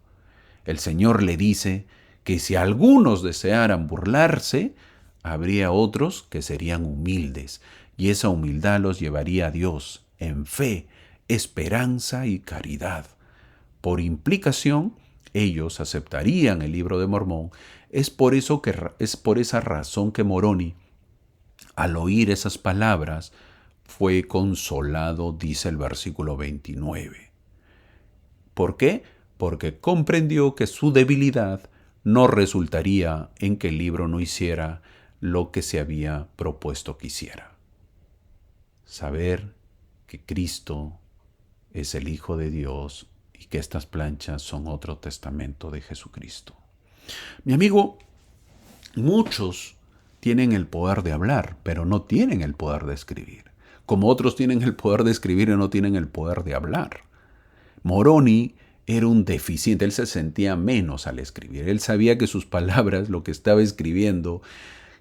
A: El Señor le dice que si algunos desearan burlarse, habría otros que serían humildes, y esa humildad los llevaría a Dios en fe, esperanza y caridad. Por implicación, ellos aceptarían el Libro de Mormón. Es por esa razón que Moroni, al oír esas palabras, fue consolado, dice el versículo 29. ¿Por qué? Porque comprendió que su debilidad no resultaría en que el libro no hiciera lo que se había propuesto que hiciera. Saber que Cristo es el Hijo de Dios y que estas planchas son otro testamento de Jesucristo. Mi amigo, muchos tienen el poder de hablar, pero no tienen el poder de escribir. Como otros tienen el poder de escribir y no tienen el poder de hablar. Moroni era un deficiente, él se sentía menos al escribir. Él sabía que sus palabras, lo que estaba escribiendo,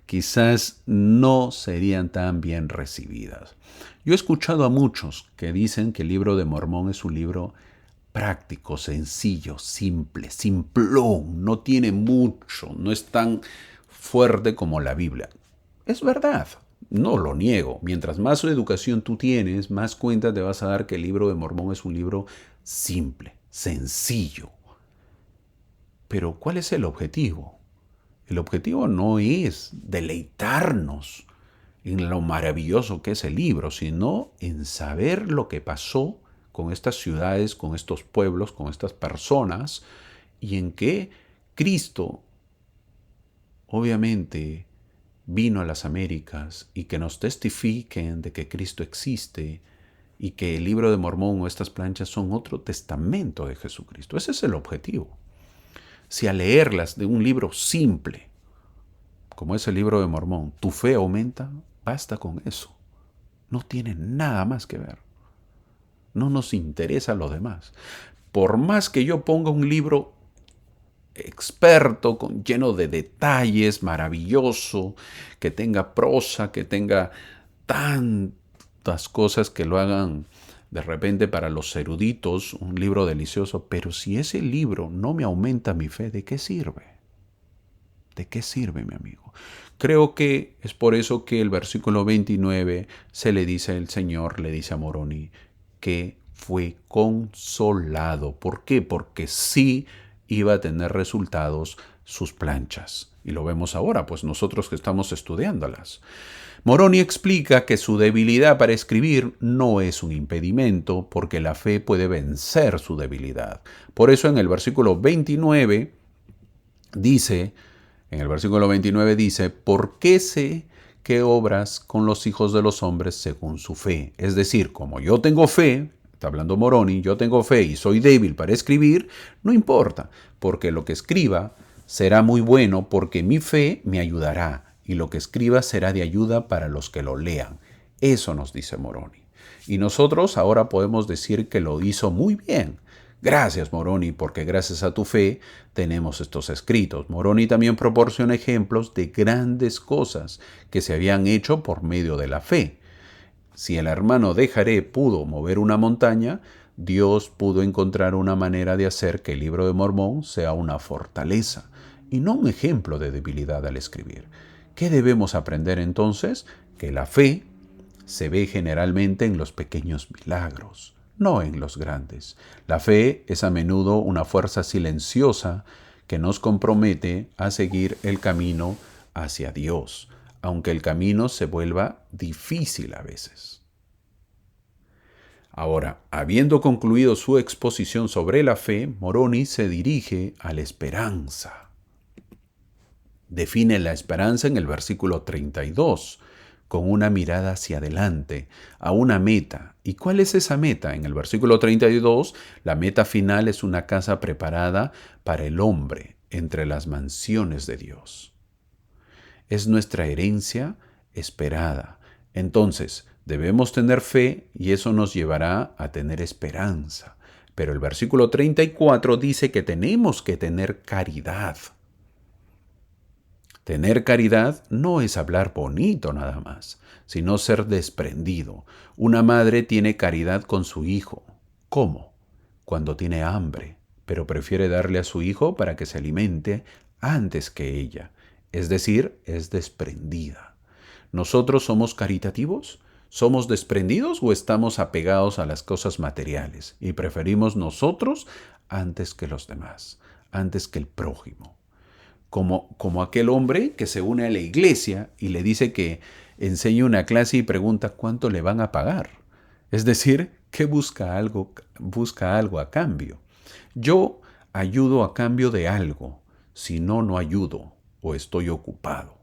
A: quizás no serían tan bien recibidas. Yo he escuchado a muchos que dicen que el Libro de Mormón es un libro práctico, sencillo, simple, simplón, no tiene mucho, no es tan fuerte como la Biblia. Es verdad, no lo niego. Mientras más educación tú tienes, más cuenta te vas a dar que el Libro de Mormón es un libro simple, sencillo. Pero ¿cuál es el objetivo? El objetivo no es deleitarnos en lo maravilloso que es el libro, sino en saber lo que pasó con estas ciudades, con estos pueblos, con estas personas, y en que Cristo, obviamente, vino a las Américas y que nos testifiquen de que Cristo existe y que el Libro de Mormón o estas planchas son otro testamento de Jesucristo. Ese es el objetivo. Si al leerlas de un libro simple, como es el Libro de Mormón, tu fe aumenta, basta con eso. No tiene nada más que ver. No nos interesa lo demás. Por más que yo ponga un libro experto, lleno de detalles, maravilloso, que tenga prosa, que tenga tantas cosas que lo hagan de repente para los eruditos, un libro delicioso, pero si ese libro no me aumenta mi fe, ¿de qué sirve? ¿De qué sirve, mi amigo? Creo que es por eso que el versículo 29 se le dice al Señor, le dice a Moroni, que fue consolado. ¿Por qué? Porque sí iba a tener resultados sus planchas. Y lo vemos ahora, pues nosotros que estamos estudiándolas. Moroni explica que su debilidad para escribir no es un impedimento, porque la fe puede vencer su debilidad. Por eso en el versículo 29 dice, ¿por qué sé que obras con los hijos de los hombres según su fe? Es decir, como yo tengo fe, está hablando Moroni, yo tengo fe y soy débil para escribir, no importa, porque lo que escriba será muy bueno, porque mi fe me ayudará, y lo que escriba será de ayuda para los que lo lean. Eso nos dice Moroni. Y nosotros ahora podemos decir que lo hizo muy bien. Gracias, Moroni, porque gracias a tu fe tenemos estos escritos. Moroni también proporciona ejemplos de grandes cosas que se habían hecho por medio de la fe. Si el hermano de Jaré pudo mover una montaña, Dios pudo encontrar una manera de hacer que el Libro de Mormón sea una fortaleza y no un ejemplo de debilidad al escribir. ¿Qué debemos aprender entonces? Que la fe se ve generalmente en los pequeños milagros, no en los grandes. La fe es a menudo una fuerza silenciosa que nos compromete a seguir el camino hacia Dios, aunque el camino se vuelva difícil a veces. Ahora, habiendo concluido su exposición sobre la fe, Moroni se dirige a la esperanza. Define la esperanza en el versículo 32, con una mirada hacia adelante, a una meta. ¿Y cuál es esa meta? En el versículo 32, la meta final es una casa preparada para el hombre entre las mansiones de Dios. Es nuestra herencia esperada. Entonces, debemos tener fe y eso nos llevará a tener esperanza. Pero el versículo 34 dice que tenemos que tener caridad. Tener caridad no es hablar bonito nada más, sino ser desprendido. Una madre tiene caridad con su hijo. ¿Cómo? Cuando tiene hambre, pero prefiere darle a su hijo para que se alimente antes que ella. Es decir, es desprendida. ¿Nosotros somos caritativos? ¿Somos desprendidos o estamos apegados a las cosas materiales y preferimos nosotros antes que los demás, antes que el prójimo? Como aquel hombre que se une a la iglesia y le dice que enseña una clase y pregunta cuánto le van a pagar. Es decir, que busca algo a cambio. Yo ayudo a cambio de algo, si no, no ayudo o estoy ocupado.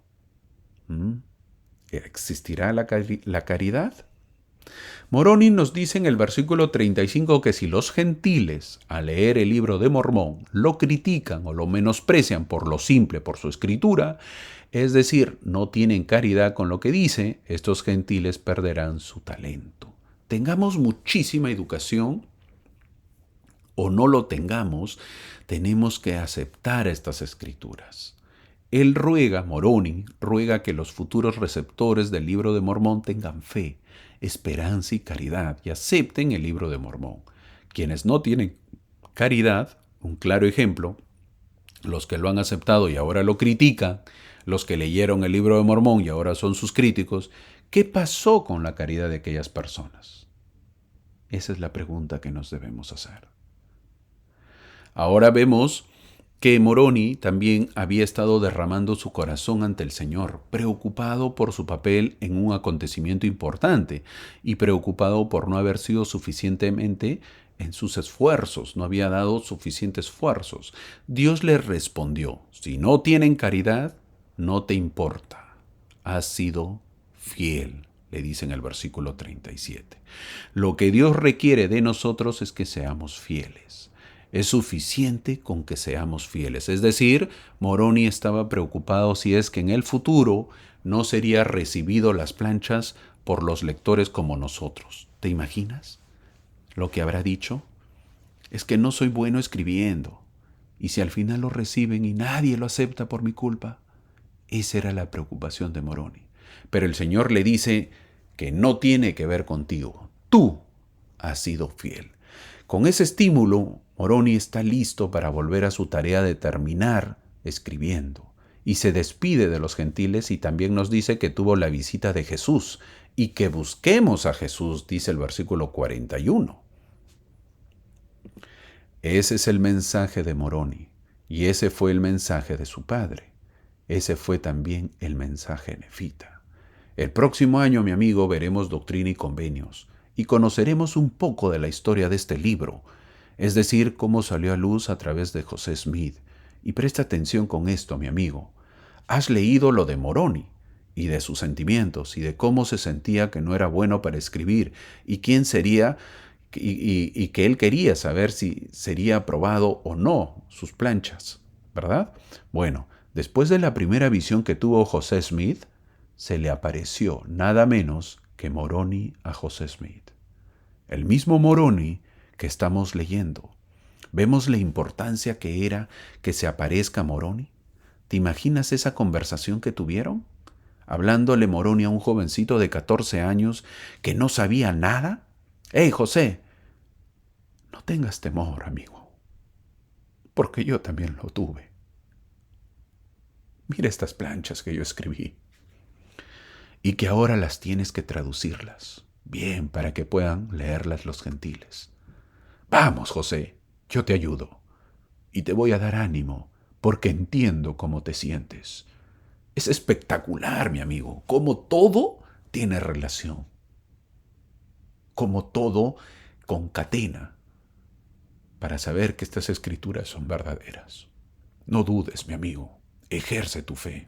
A: ¿Mm? ¿Existirá la caridad? Moroni nos dice en el versículo 35 que si los gentiles, al leer el libro de Mormón, lo critican o lo menosprecian por lo simple, por su escritura, es decir, no tienen caridad con lo que dice, estos gentiles perderán su talento. Tengamos muchísima educación o no lo tengamos, tenemos que aceptar estas escrituras. Él ruega, Moroni, ruega que los futuros receptores del libro de Mormón tengan fe, esperanza y caridad y acepten el libro de Mormón. Quienes no tienen caridad, un claro ejemplo, los que lo han aceptado y ahora lo critican, los que leyeron el libro de Mormón y ahora son sus críticos, ¿qué pasó con la caridad de aquellas personas? Esa es la pregunta que nos debemos hacer. Ahora vemos que Moroni también había estado derramando su corazón ante el Señor, preocupado por su papel en un acontecimiento importante y preocupado por no haber sido suficientemente en sus esfuerzos, no había dado suficientes esfuerzos. Dios le respondió, si no tienen caridad, no te importa, has sido fiel, le dice en el versículo 37. Lo que Dios requiere de nosotros es que seamos fieles. Es suficiente con que seamos fieles. Es decir, Moroni estaba preocupado si es que en el futuro no sería recibido las planchas por los lectores como nosotros. ¿Te imaginas lo que habrá dicho? Es que no soy bueno escribiendo. Y si al final lo reciben y nadie lo acepta por mi culpa. Esa era la preocupación de Moroni. Pero el Señor le dice que no tiene que ver contigo. Tú has sido fiel. Con ese estímulo, Moroni está listo para volver a su tarea de terminar escribiendo y se despide de los gentiles y también nos dice que tuvo la visita de Jesús y que busquemos a Jesús, dice el versículo 41. Ese es el mensaje de Moroni y ese fue el mensaje de su padre. Ese fue también el mensaje de Nefita. El próximo año, mi amigo, veremos Doctrina y Convenios y conoceremos un poco de la historia de este libro, es decir, cómo salió a luz a través de José Smith. Y presta atención con esto, mi amigo. Has leído lo de Moroni y de sus sentimientos y de cómo se sentía que no era bueno para escribir y quién sería y que él quería saber si sería aprobado o no sus planchas, ¿verdad? Bueno, después de la primera visión que tuvo José Smith, se le apareció nada menos que Moroni a José Smith. El mismo Moroni que estamos leyendo. ¿Vemos la importancia que era que se aparezca Moroni? ¿Te imaginas esa conversación que tuvieron? Hablándole Moroni a un jovencito de 14 años que no sabía nada. ¡Hey, José! No tengas temor, amigo, porque yo también lo tuve. Mira estas planchas que yo escribí y que ahora las tienes que traducirlas bien para que puedan leerlas los gentiles. Vamos, José, yo te ayudo y te voy a dar ánimo porque entiendo cómo te sientes. Es espectacular, mi amigo, cómo todo tiene relación, cómo todo concatena para saber que estas escrituras son verdaderas. No dudes, mi amigo, ejerce tu fe.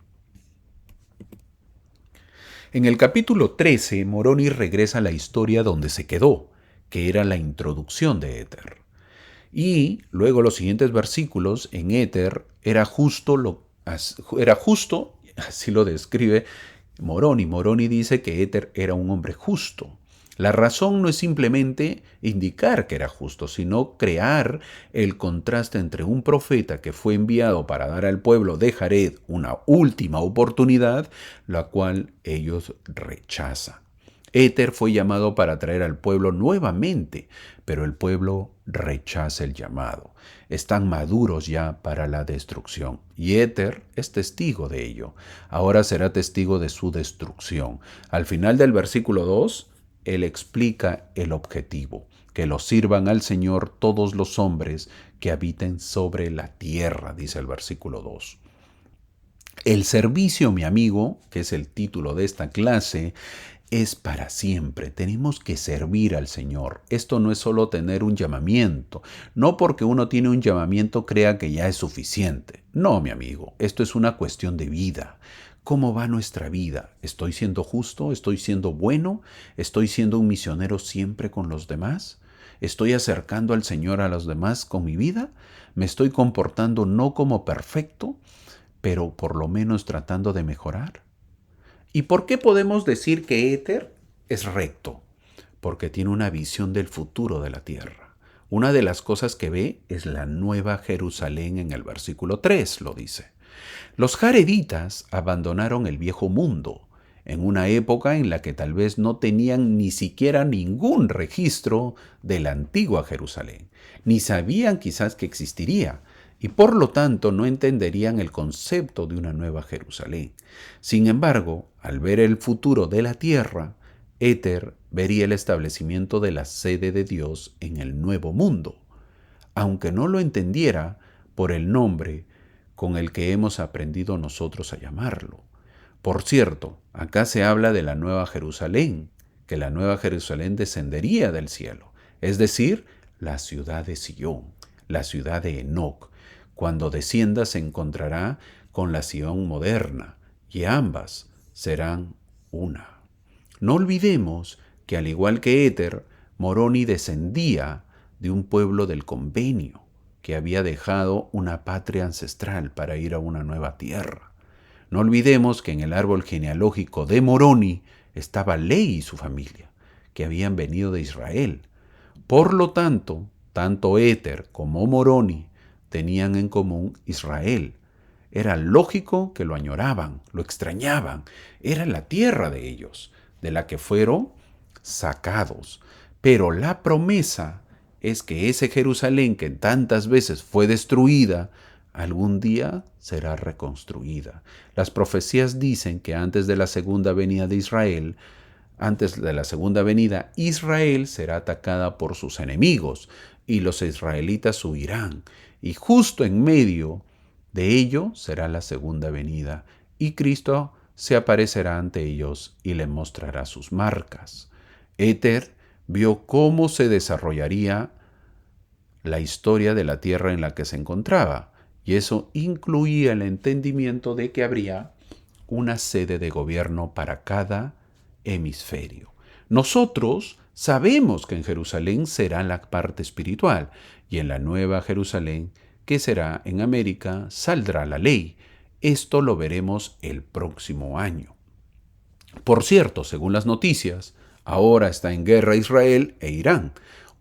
A: En el capítulo 13, Moroni regresa a la historia donde se quedó, que era la introducción de Éter. Y luego los siguientes versículos, en Éter era justo, así lo describe Moroni. Moroni dice que Éter era un hombre justo. La razón no es simplemente indicar que era justo, sino crear el contraste entre un profeta que fue enviado para dar al pueblo de Jared una última oportunidad, la cual ellos rechazan. Éter fue llamado para traer al pueblo nuevamente, pero el pueblo rechaza el llamado. Están maduros ya para la destrucción. Y Éter es testigo de ello. Ahora será testigo de su destrucción. Al final del versículo 2, él explica el objetivo: que lo sirvan al Señor todos los hombres que habiten sobre la tierra, dice el versículo 2. El servicio, mi amigo, que es el título de esta clase, es para siempre. Tenemos que servir al Señor. Esto no es solo tener un llamamiento. No porque uno tiene un llamamiento crea que ya es suficiente. No, mi amigo, esto es una cuestión de vida. ¿Cómo va nuestra vida? ¿Estoy siendo justo? ¿Estoy siendo bueno? ¿Estoy siendo un misionero siempre con los demás? ¿Estoy acercando al Señor a los demás con mi vida? ¿Me estoy comportando no como perfecto, pero por lo menos tratando de mejorar? ¿Y por qué podemos decir que Éter es recto? Porque tiene una visión del futuro de la tierra. Una de las cosas que ve es la nueva Jerusalén. En el versículo 3 lo dice. Los jareditas abandonaron el viejo mundo en una época en la que tal vez no tenían ni siquiera ningún registro de la antigua Jerusalén, ni sabían quizás que existiría, y por lo tanto no entenderían el concepto de una nueva Jerusalén. Sin embargo, al ver el futuro de la tierra, Éter vería el establecimiento de la sede de Dios en el nuevo mundo, aunque no lo entendiera por el nombre con el que hemos aprendido nosotros a llamarlo. Por cierto, acá se habla de la Nueva Jerusalén, que la Nueva Jerusalén descendería del cielo, es decir, la ciudad de Sion, la ciudad de Enoc. Cuando descienda se encontrará con la Sion moderna, y ambas serán una. No olvidemos que al igual que Éter, Moroni descendía de un pueblo del convenio, que había dejado una patria ancestral para ir a una nueva tierra. No olvidemos que en el árbol genealógico de Moroni estaba Lehi y su familia, que habían venido de Israel. Por lo tanto, tanto Éter como Moroni tenían en común Israel. Era lógico que lo añoraban, lo extrañaban. Era la tierra de ellos, de la que fueron sacados. Pero la promesa es que ese Jerusalén que tantas veces fue destruida, algún día será reconstruida. Las profecías dicen que antes de la segunda venida de Israel, antes de la segunda venida, Israel será atacada por sus enemigos y los israelitas huirán. Y justo en medio de ello será la segunda venida y Cristo se aparecerá ante ellos y les mostrará sus marcas. Éter vio cómo se desarrollaría la historia de la tierra en la que se encontraba, y eso incluía el entendimiento de que habría una sede de gobierno para cada hemisferio. Nosotros sabemos que en Jerusalén será la parte espiritual, y en la nueva Jerusalén, que será en América, saldrá la ley. Esto lo veremos el próximo año. Por cierto, según las noticias, ahora está en guerra Israel e Irán.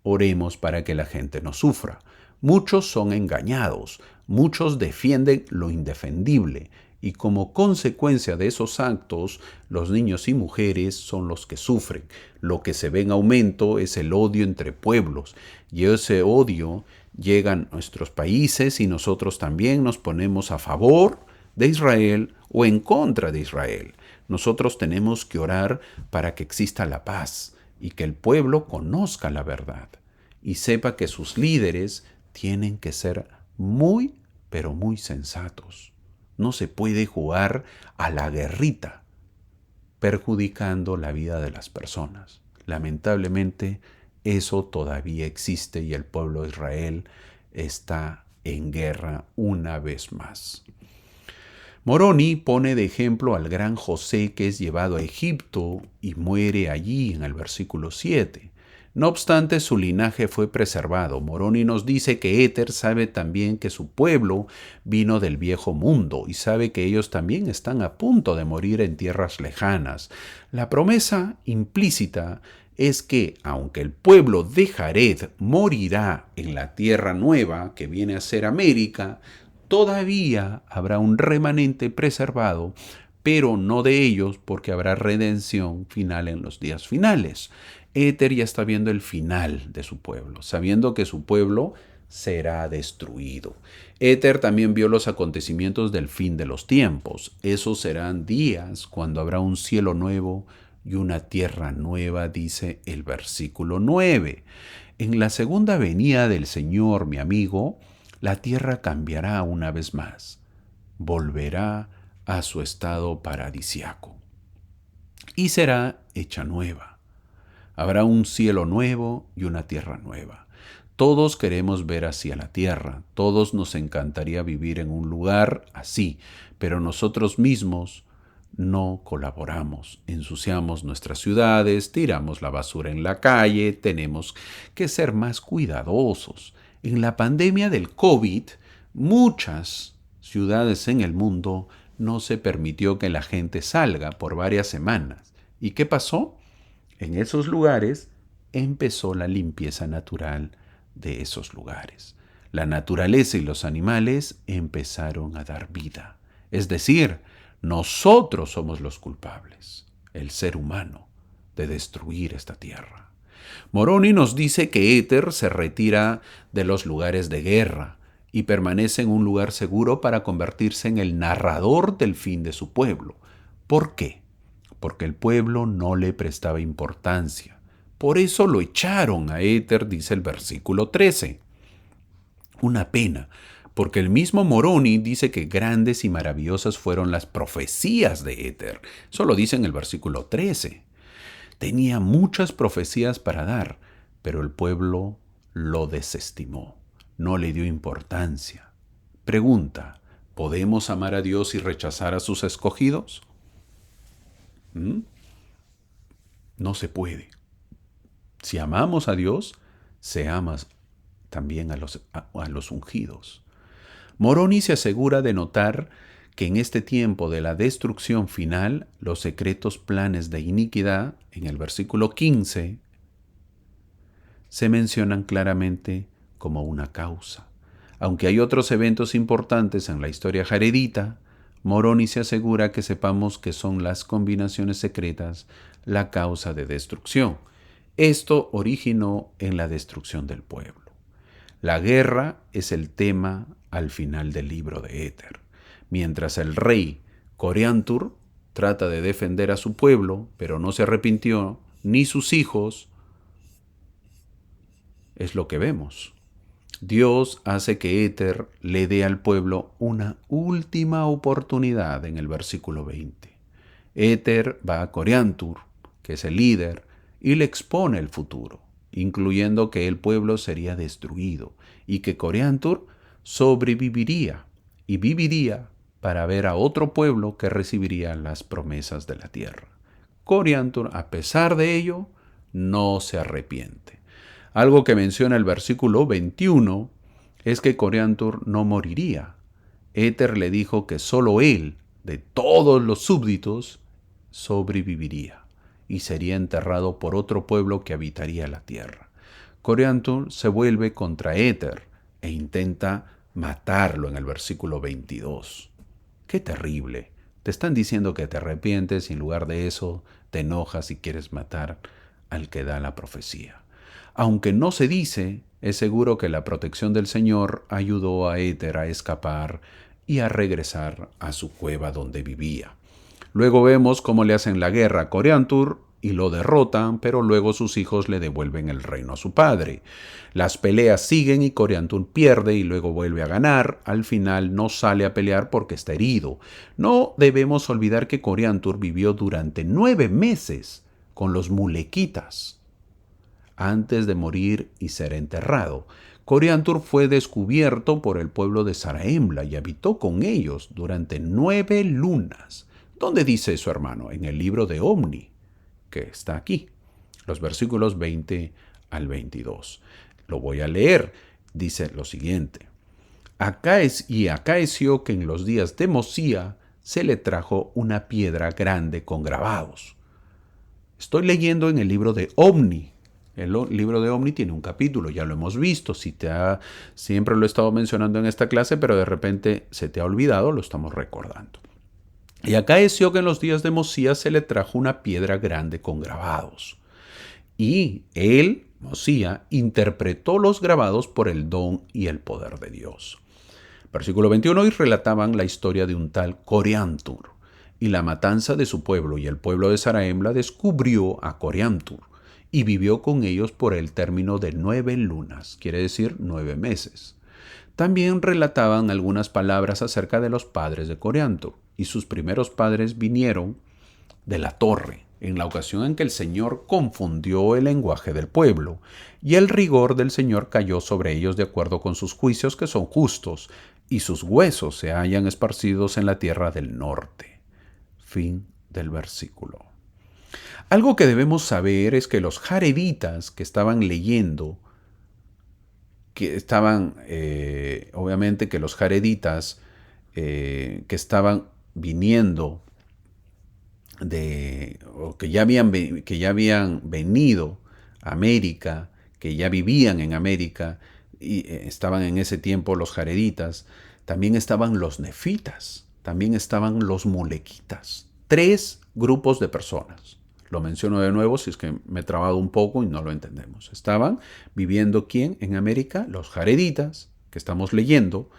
A: Oremos para que la gente no sufra. Muchos son engañados, muchos defienden lo indefendible, y como consecuencia de esos actos, los niños y mujeres son los que sufren. Lo que se ve en aumento es el odio entre pueblos, y ese odio llega a nuestros países y nosotros también nos ponemos a favor de Israel o en contra de Israel. Nosotros tenemos que orar para que exista la paz y que el pueblo conozca la verdad y sepa que sus líderes tienen que ser muy, pero muy sensatos. No se puede jugar a la guerrita, perjudicando la vida de las personas. Lamentablemente, eso todavía existe y el pueblo de Israel está en guerra una vez más. Moroni pone de ejemplo al gran José, que es llevado a Egipto y muere allí en el versículo 7. No obstante, su linaje fue preservado. Moroni nos dice que Éter sabe también que su pueblo vino del viejo mundo y sabe que ellos también están a punto de morir en tierras lejanas. La promesa implícita es que, aunque el pueblo de Jared morirá en la tierra nueva que viene a ser América, todavía habrá un remanente preservado, pero no de ellos, porque habrá redención final en los días finales. Éter ya está viendo el final de su pueblo, sabiendo que su pueblo será destruido. Éter también vio los acontecimientos del fin de los tiempos. Esos serán días cuando habrá un cielo nuevo y una tierra nueva, dice el versículo 9. En la segunda venida del Señor, mi amigo, la tierra cambiará una vez más. Volverá a su estado paradisiaco y será hecha nueva. Habrá un cielo nuevo y una tierra nueva. Todos queremos ver hacia la tierra, todos nos encantaría vivir en un lugar así, pero nosotros mismos no colaboramos, ensuciamos nuestras ciudades, tiramos la basura en la calle, tenemos que ser más cuidadosos. En la pandemia del COVID, muchas ciudades en el mundo no se permitió que la gente salga por varias semanas. ¿Y qué pasó? En esos lugares empezó la limpieza natural de esos lugares. La naturaleza y los animales empezaron a dar vida. Es decir, nosotros somos los culpables, el ser humano, de destruir esta tierra. Moroni nos dice que Éter se retira de los lugares de guerra y permanece en un lugar seguro para convertirse en el narrador del fin de su pueblo. ¿Por qué? Porque el pueblo no le prestaba importancia. Por eso lo echaron a Éter, dice el versículo 13. Una pena, porque el mismo Moroni dice que grandes y maravillosas fueron las profecías de Éter. Eso lo dice en el versículo 13. Tenía muchas profecías para dar, pero el pueblo lo desestimó, no le dio importancia. Pregunta, ¿podemos amar a Dios y rechazar a sus escogidos? No se puede. Si amamos a Dios, se ama también a los ungidos. Moroni se asegura de notar que en este tiempo de la destrucción final, los secretos planes de iniquidad, en el versículo 15, se mencionan claramente como una causa. Aunque hay otros eventos importantes en la historia jaredita, Moroni se asegura que sepamos que son las combinaciones secretas la causa de destrucción. Esto originó en la destrucción del pueblo. La guerra es el tema al final del libro de Éter. Mientras el rey Coriantur trata de defender a su pueblo, pero no se arrepintió, ni sus hijos, es lo que vemos. Dios hace que Éter le dé al pueblo una última oportunidad en el versículo 20. Éter va a Coriantur, que es el líder, y le expone el futuro, incluyendo que el pueblo sería destruido y que Coriantur sobreviviría y viviría para ver a otro pueblo que recibiría las promesas de la tierra. Coriantur, a pesar de ello, no se arrepiente. Algo que menciona el versículo 21 es que Coriantur no moriría. Éter le dijo que solo él, de todos los súbditos, sobreviviría y sería enterrado por otro pueblo que habitaría la tierra. Coriantur se vuelve contra Éter e intenta matarlo en el versículo 22. ¡Qué terrible! Te están diciendo que te arrepientes y en lugar de eso te enojas y quieres matar al que da la profecía. Aunque no se dice, es seguro que la protección del Señor ayudó a Éter a escapar y a regresar a su cueva donde vivía. Luego vemos cómo le hacen la guerra a Coriantur y lo derrotan, pero luego sus hijos le devuelven el reino a su padre. Las peleas siguen y Coriantur pierde y luego vuelve a ganar. Al final no sale a pelear porque está herido. No debemos olvidar que Coriantur vivió durante 9 meses con los mulequitas antes de morir y ser enterrado. Coriantur fue descubierto por el pueblo de Zarahemla y habitó con ellos durante 9 lunas. ¿Dónde dice eso, hermano? En el libro de Omni, que está aquí, los versículos 20 al 22. Lo voy a leer. Dice lo siguiente. Acaeció que en los días de Mosía se le trajo una piedra grande con grabados. Estoy leyendo en el libro de Omni. El libro de Omni tiene un capítulo, ya lo hemos visto. Siempre lo he estado mencionando en esta clase, pero de repente se te ha olvidado, lo estamos recordando. Y acaeció que en los días de Mosías se le trajo una piedra grande con grabados. Y él, Mosías, interpretó los grabados por el don y el poder de Dios. Versículo 21, y relataban la historia de un tal Coriantur, y la matanza de su pueblo, y el pueblo de Saraemla descubrió a Coriantur, y vivió con ellos por el término de 9 lunas, quiere decir 9 meses. También relataban algunas palabras acerca de los padres de Coriantur, y sus primeros padres vinieron de la torre, en la ocasión en que el Señor confundió el lenguaje del pueblo, y el rigor del Señor cayó sobre ellos de acuerdo con sus juicios que son justos, y sus huesos se hallan esparcidos en la tierra del norte. Fin del versículo. Algo que debemos saber es que los jareditas que estaban leyendo, obviamente que los jareditas que estaban viniendo o que ya habían venido a América, que ya vivían en América, y estaban en ese tiempo los jareditas, también estaban los nefitas, también estaban los mulequitas. 3 grupos de personas. Lo menciono de nuevo si es que me he trabado un poco y no lo entendemos. Estaban viviendo ¿quién en América? Los jareditas, que estamos leyendo.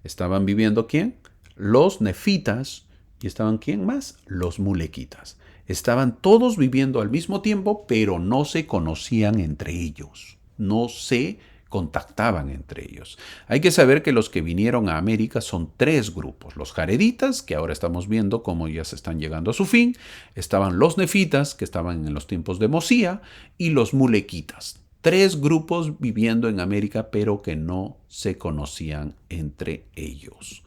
A: Estaban viviendo ¿quién? Los nefitas. ¿Y estaban quién más? Los mulequitas. Estaban todos viviendo al mismo tiempo, pero no se conocían entre ellos. No se contactaban entre ellos. Hay que saber que los que vinieron a América son 3 grupos. Los jareditas, que ahora estamos viendo cómo ya se están llegando a su fin. Estaban los nefitas, que estaban en los tiempos de Mosías. Y los mulequitas. 3 grupos viviendo en América, pero que no se conocían entre ellos.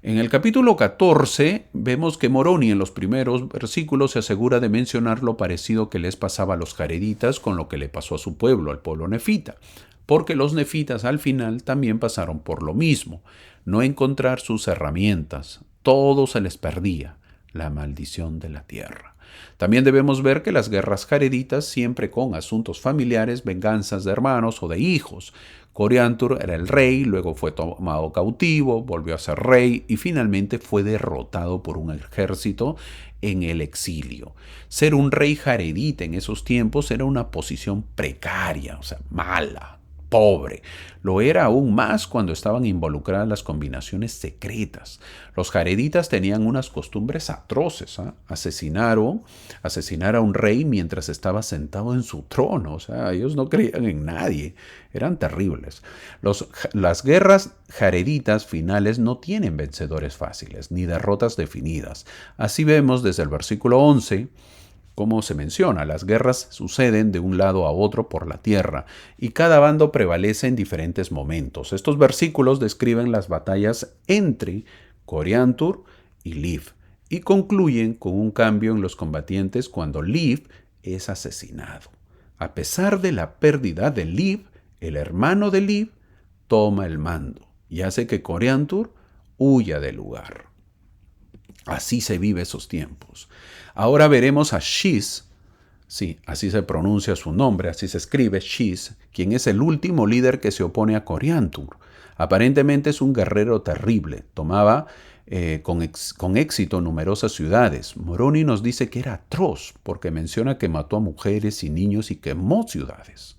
A: En el capítulo 14 vemos que Moroni en los primeros versículos se asegura de mencionar lo parecido que les pasaba a los jareditas con lo que le pasó a su pueblo, al pueblo nefita, porque los nefitas al final también pasaron por lo mismo, no encontrar sus herramientas, todo se les perdía, la maldición de la tierra. También debemos ver que las guerras jareditas siempre con asuntos familiares, venganzas de hermanos o de hijos. Coriantur era el rey, luego fue tomado cautivo, volvió a ser rey y finalmente fue derrotado por un ejército en el exilio. Ser un rey jaredita en esos tiempos era una posición precaria, o sea, mala, pobre. Lo era aún más cuando estaban involucradas las combinaciones secretas. Los jareditas tenían unas costumbres atroces. Asesinar a un rey mientras estaba sentado en su trono. O sea, ellos no creían en nadie. Eran terribles. Las guerras jareditas finales no tienen vencedores fáciles ni derrotas definidas. Así vemos desde el versículo 11 como se menciona, las guerras suceden de un lado a otro por la tierra y cada bando prevalece en diferentes momentos. Estos versículos describen las batallas entre Coriantur y Liv y concluyen con un cambio en los combatientes cuando Liv es asesinado. A pesar de la pérdida de Liv, el hermano de Liv toma el mando y hace que Coriantur huya del lugar. Así se vive esos tiempos. Ahora veremos a Shiz, sí, así se pronuncia su nombre, así se escribe Shiz, quien es el último líder que se opone a Coriantur. Aparentemente es un guerrero terrible, tomaba con éxito numerosas ciudades. Moroni nos dice que era atroz porque menciona que mató a mujeres y niños y quemó ciudades.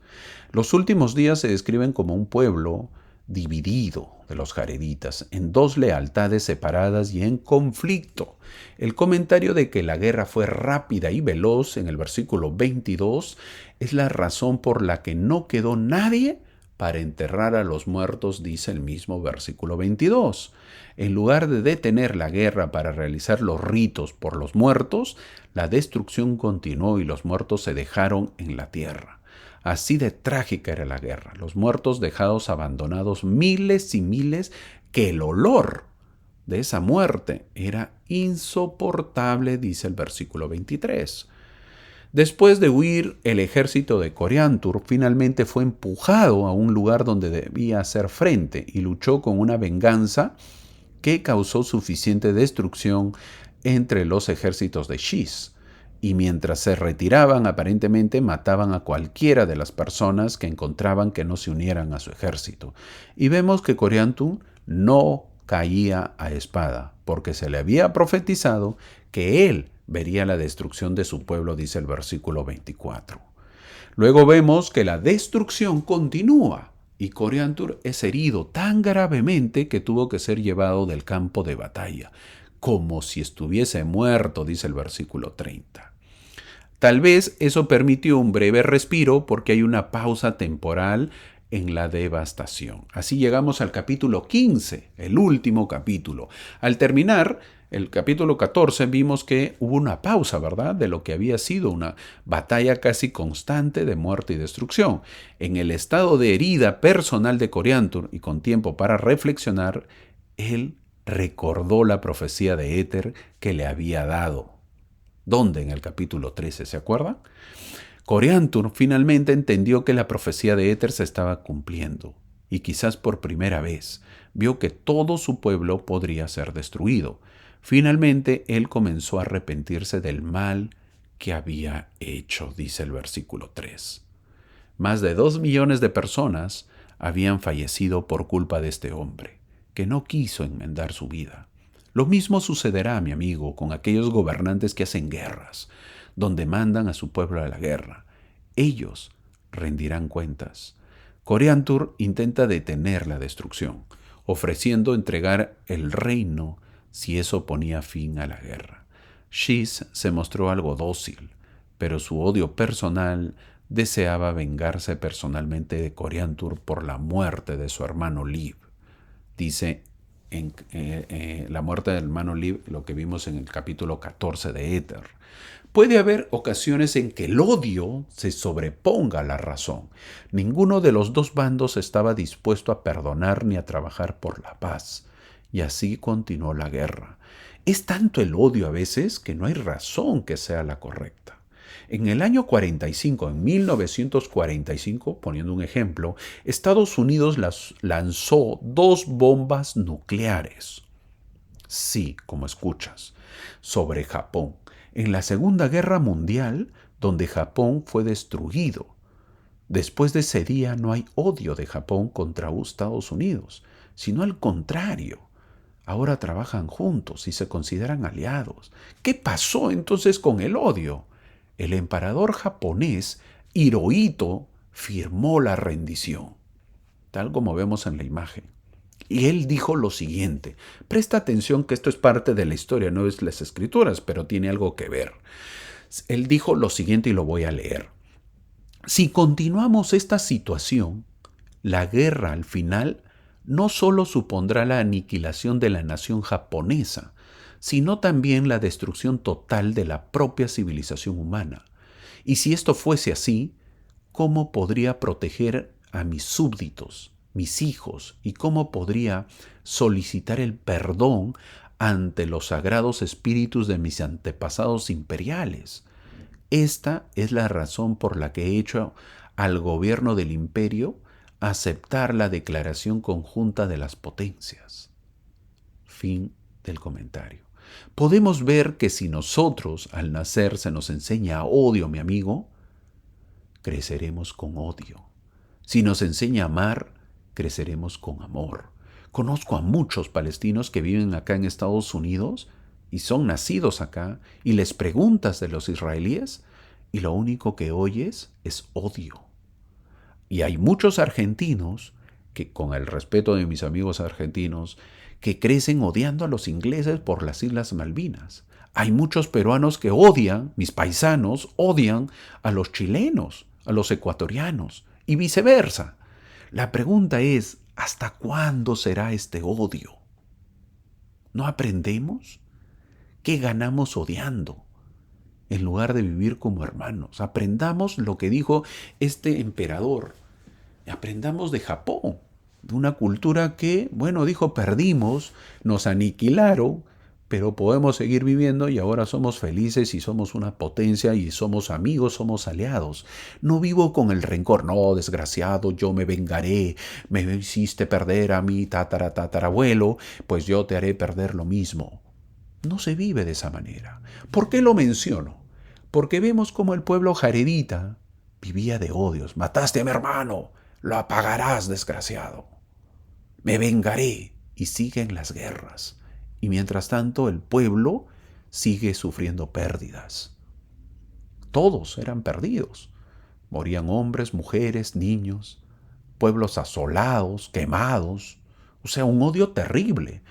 A: Los últimos días se describen como un pueblo dividido de los jareditas, en 2 lealtades separadas y en conflicto. El comentario de que la guerra fue rápida y veloz en el versículo 22 es la razón por la que no quedó nadie para enterrar a los muertos, dice el mismo versículo 22. En lugar de detener la guerra para realizar los ritos por los muertos, la destrucción continuó y los muertos se dejaron en la tierra. Así de trágica era la guerra, los muertos dejados abandonados miles y miles, que el olor de esa muerte era insoportable, dice el versículo 23. Después de huir, el ejército de Coriantur finalmente fue empujado a un lugar donde debía hacer frente y luchó con una venganza que causó suficiente destrucción entre los ejércitos de Shiz. Y mientras se retiraban, aparentemente mataban a cualquiera de las personas que encontraban que no se unieran a su ejército. Y vemos que Coriantur no caía a espada, porque se le había profetizado que él vería la destrucción de su pueblo, dice el versículo 24. Luego vemos que la destrucción continúa y Coriantur es herido tan gravemente que tuvo que ser llevado del campo de batalla, como si estuviese muerto, dice el versículo 30. Tal vez eso permitió un breve respiro porque hay una pausa temporal en la devastación. Así llegamos al capítulo 15, el último capítulo. Al terminar el capítulo 14 vimos que hubo una pausa, ¿verdad?, de lo que había sido una batalla casi constante de muerte y destrucción. En el estado de herida personal de Coriantur y con tiempo para reflexionar, él recordó la profecía de Éter que le había dado. ¿Dónde? En el capítulo 13, ¿se acuerdan? Coriantur finalmente entendió que la profecía de Éter se estaba cumpliendo y quizás por primera vez vio que todo su pueblo podría ser destruido. Finalmente él comenzó a arrepentirse del mal que había hecho, dice el versículo 3. Más de 2 millones de personas habían fallecido por culpa de este hombre, que no quiso enmendar su vida. Lo mismo sucederá, mi amigo, con aquellos gobernantes que hacen guerras, donde mandan a su pueblo a la guerra. Ellos rendirán cuentas. Coriantur intenta detener la destrucción, ofreciendo entregar el reino si eso ponía fin a la guerra. Shiz se mostró algo dócil, pero su odio personal deseaba vengarse personalmente de Coriantur por la muerte de su hermano Lib. Dice en la muerte del hermano Lib, lo que vimos en el capítulo 14 de Éter. Puede haber ocasiones en que el odio se sobreponga a la razón. Ninguno de los dos bandos estaba dispuesto a perdonar ni a trabajar por la paz. Y así continuó la guerra. Es tanto el odio a veces que no hay razón que sea la correcta. En el año 45, en 1945, poniendo un ejemplo, Estados Unidos lanzó 2 bombas nucleares. Sí, como escuchas, sobre Japón. En la Segunda Guerra Mundial, donde Japón fue destruido. Después de ese día no hay odio de Japón contra Estados Unidos, sino al contrario. Ahora trabajan juntos y se consideran aliados. ¿Qué pasó entonces con el odio? El emperador japonés Hirohito firmó la rendición, tal como vemos en la imagen. Y él dijo lo siguiente. Presta atención que esto es parte de la historia, no es las escrituras, pero tiene algo que ver. Él dijo lo siguiente y lo voy a leer. Si continuamos esta situación, la guerra al final no solo supondrá la aniquilación de la nación japonesa, sino también la destrucción total de la propia civilización humana. Y si esto fuese así, ¿cómo podría proteger a mis súbditos, mis hijos, y cómo podría solicitar el perdón ante los sagrados espíritus de mis antepasados imperiales? Esta es la razón por la que he hecho al gobierno del imperio aceptar la declaración conjunta de las potencias. Fin del comentario. Podemos ver que si nosotros al nacer se nos enseña odio, mi amigo, creceremos con odio. Si nos enseña a amar, creceremos con amor. Conozco a muchos palestinos que viven acá en Estados Unidos y son nacidos acá y les preguntas de los israelíes y lo único que oyes es odio. Y hay muchos argentinos que, con el respeto de mis amigos argentinos, que crecen odiando a los ingleses por las Islas Malvinas. Hay muchos peruanos que odian, mis paisanos odian a los chilenos, a los ecuatorianos y viceversa. La pregunta es, ¿hasta cuándo será este odio? ¿No aprendemos? ¿Qué ganamos odiando? En lugar de vivir como hermanos, aprendamos lo que dijo este emperador. Aprendamos de Japón, de una cultura que, bueno, dijo, perdimos, nos aniquilaron, pero podemos seguir viviendo y ahora somos felices y somos una potencia y somos amigos, somos aliados. No vivo con el rencor, no, desgraciado, yo me vengaré, me hiciste perder a mi tatarabuelo, pues yo te haré perder lo mismo. No se vive de esa manera. ¿Por qué lo menciono? Porque vemos cómo el pueblo jaredita vivía de odios. Mataste a mi hermano, lo apagarás, desgraciado. Me vengaré y siguen las guerras. Y mientras tanto el pueblo sigue sufriendo pérdidas. Todos eran perdidos. Morían hombres, mujeres, niños, pueblos asolados, quemados. O sea, un odio terrible.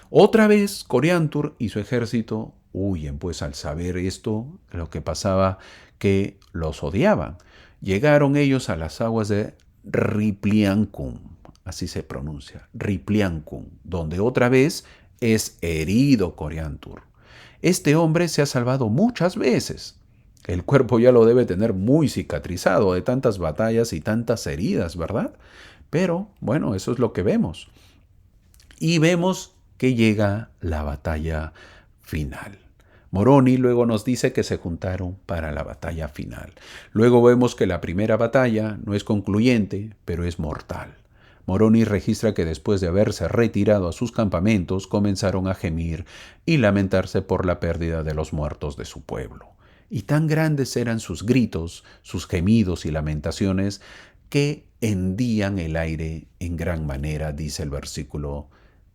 A: Otra vez Coriantur y su ejército huyen, pues al saber esto, lo que pasaba, que los odiaban. Llegaron ellos a las aguas de Ripliancum, así se pronuncia, Ripliancum, donde otra vez es herido Coriantur. Este hombre se ha salvado muchas veces. El cuerpo ya lo debe tener muy cicatrizado de tantas batallas y tantas heridas, ¿verdad? Pero bueno, eso es lo que vemos. Y vemos que llega la batalla final. Moroni luego nos dice que se juntaron para la batalla final. Luego vemos que la primera batalla no es concluyente, pero es mortal. Moroni registra que después de haberse retirado a sus campamentos, comenzaron a gemir y lamentarse por la pérdida de los muertos de su pueblo. Y tan grandes eran sus gritos, sus gemidos y lamentaciones, que hendían el aire en gran manera, dice el versículo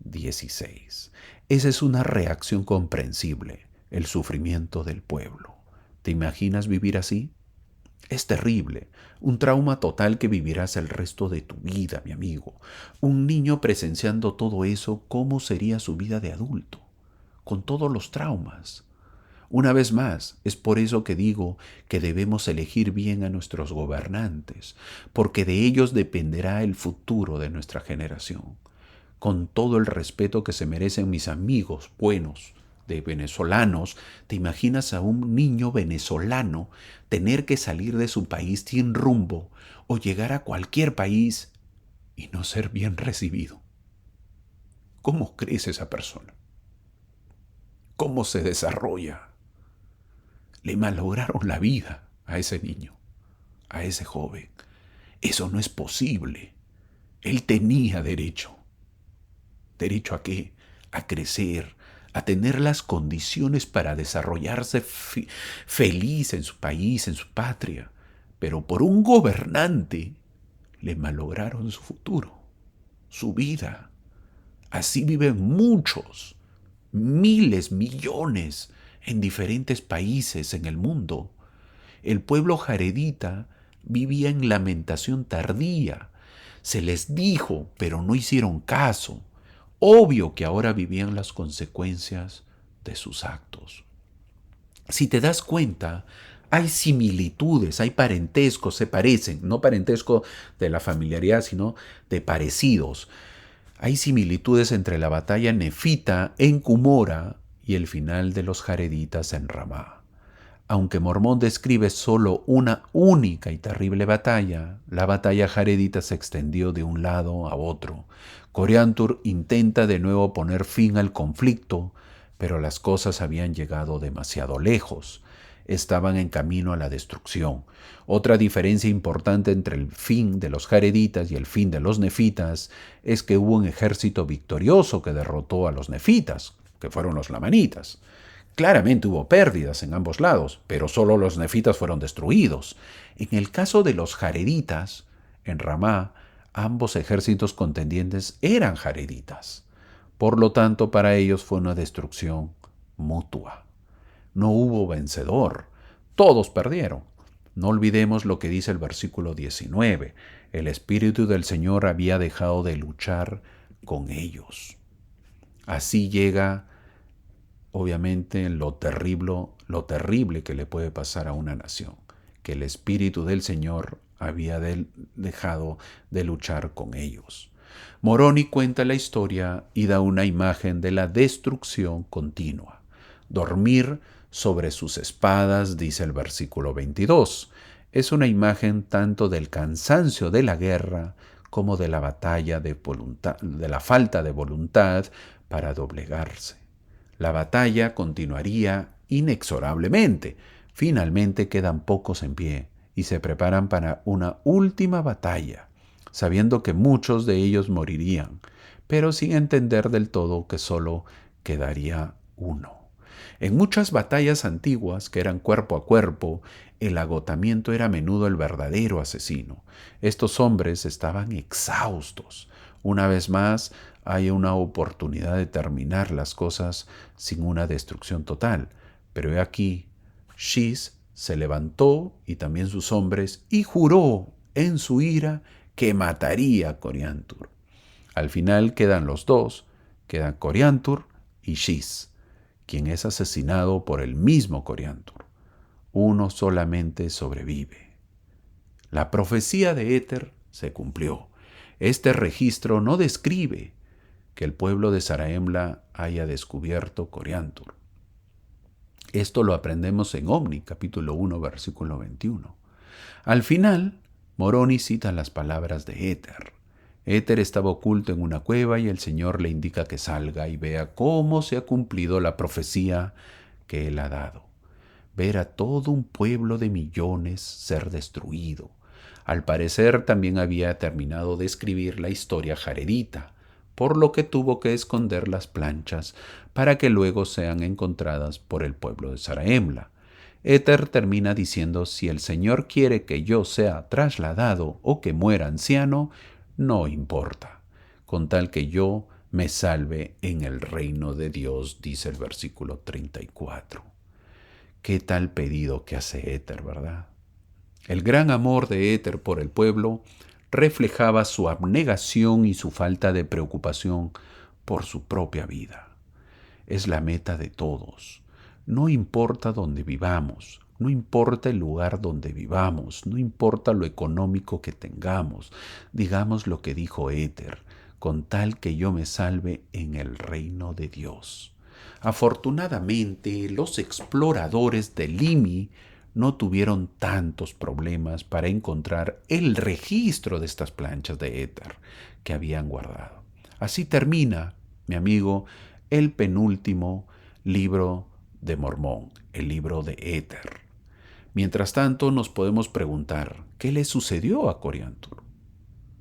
A: 16. Esa es una reacción comprensible, el sufrimiento del pueblo. ¿Te imaginas vivir así? Es terrible, un trauma total que vivirás el resto de tu vida, mi amigo. Un niño presenciando todo eso, ¿cómo sería su vida de adulto? Con todos los traumas. Una vez más, es por eso que digo que debemos elegir bien a nuestros gobernantes, porque de ellos dependerá el futuro de nuestra generación. Con todo el respeto que se merecen mis amigos buenos de venezolanos, ¿te imaginas a un niño venezolano tener que salir de su país sin rumbo o llegar a cualquier país y no ser bien recibido? ¿Cómo crece esa persona? ¿Cómo se desarrolla? Le malograron la vida a ese niño, a ese joven. Eso no es posible. Él tenía derecho. ¿Derecho a qué? A crecer, a tener las condiciones para desarrollarse feliz en su país, en su patria. Pero por un gobernante le malograron su futuro, su vida. Así viven muchos, miles, millones en diferentes países en el mundo. El pueblo jaredita vivía en lamentación tardía. Se les dijo, pero no hicieron caso. Obvio que ahora vivían las consecuencias de sus actos. Si te das cuenta, hay similitudes, hay parentescos, se parecen, no parentesco de la familiaridad, sino de parecidos. Hay similitudes entre la batalla nefita en Cumora y el final de los jareditas en Ramá. Aunque Mormón describe solo una única y terrible batalla, la batalla jaredita se extendió de un lado a otro. Coriantur intenta de nuevo poner fin al conflicto, pero las cosas habían llegado demasiado lejos. Estaban en camino a la destrucción. Otra diferencia importante entre el fin de los jareditas y el fin de los nefitas es que hubo un ejército victorioso que derrotó a los nefitas, que fueron los lamanitas. Claramente hubo pérdidas en ambos lados, pero solo los nefitas fueron destruidos. En el caso de los jareditas, en Ramá, ambos ejércitos contendientes eran jareditas. Por lo tanto, para ellos fue una destrucción mutua. No hubo vencedor. Todos perdieron. No olvidemos lo que dice el versículo 19. El Espíritu del Señor había dejado de luchar con ellos. Así llega obviamente lo terrible que le puede pasar a una nación, que el Espíritu del Señor había dejado de luchar con ellos. Moroni cuenta la historia y da una imagen de la destrucción continua. Dormir sobre sus espadas, dice el versículo 22, es una imagen tanto del cansancio de la guerra como de la batalla de voluntad, de la falta de voluntad para doblegarse. La batalla continuaría inexorablemente. Finalmente quedan pocos en pie y se preparan para una última batalla, sabiendo que muchos de ellos morirían, pero sin entender del todo que solo quedaría uno. En muchas batallas antiguas, que eran cuerpo a cuerpo, el agotamiento era a menudo el verdadero asesino. Estos hombres estaban exhaustos. Una vez más, hay una oportunidad de terminar las cosas sin una destrucción total. Pero he aquí, Shis se levantó y también sus hombres y juró en su ira que mataría a Coriantur. Al final quedan los dos, quedan Coriantur y Shis, quien es asesinado por el mismo Coriantur. Uno solamente sobrevive. La profecía de Éter se cumplió. Este registro no describe que el pueblo de Zarahemla haya descubierto Coriantur. Esto lo aprendemos en Omni, capítulo 1, versículo 21. Al final, Moroni cita las palabras de Éter. Éter estaba oculto en una cueva y el Señor le indica que salga y vea cómo se ha cumplido la profecía que él ha dado. Ver a todo un pueblo de millones ser destruido. Al parecer también había terminado de escribir la historia jarerita, por lo que tuvo que esconder las planchas para que luego sean encontradas por el pueblo de Zarahemla. Éter termina diciendo: si el Señor quiere que yo sea trasladado o que muera anciano, no importa, con tal que yo me salve en el reino de Dios, dice el versículo 34. Qué tal pedido que hace Éter, ¿verdad? El gran amor de Éter por el pueblo reflejaba su abnegación y su falta de preocupación por su propia vida. Es la meta de todos. No importa dónde vivamos, no importa el lugar donde vivamos, no importa lo económico que tengamos, digamos lo que dijo Éter, con tal que yo me salve en el reino de Dios. Afortunadamente, los exploradores de Limi no tuvieron tantos problemas para encontrar el registro de estas planchas de Éter que habían guardado. Así termina, mi amigo, el penúltimo libro de Mormón, el libro de Éter. Mientras tanto, nos podemos preguntar, ¿qué le sucedió a Coriantur?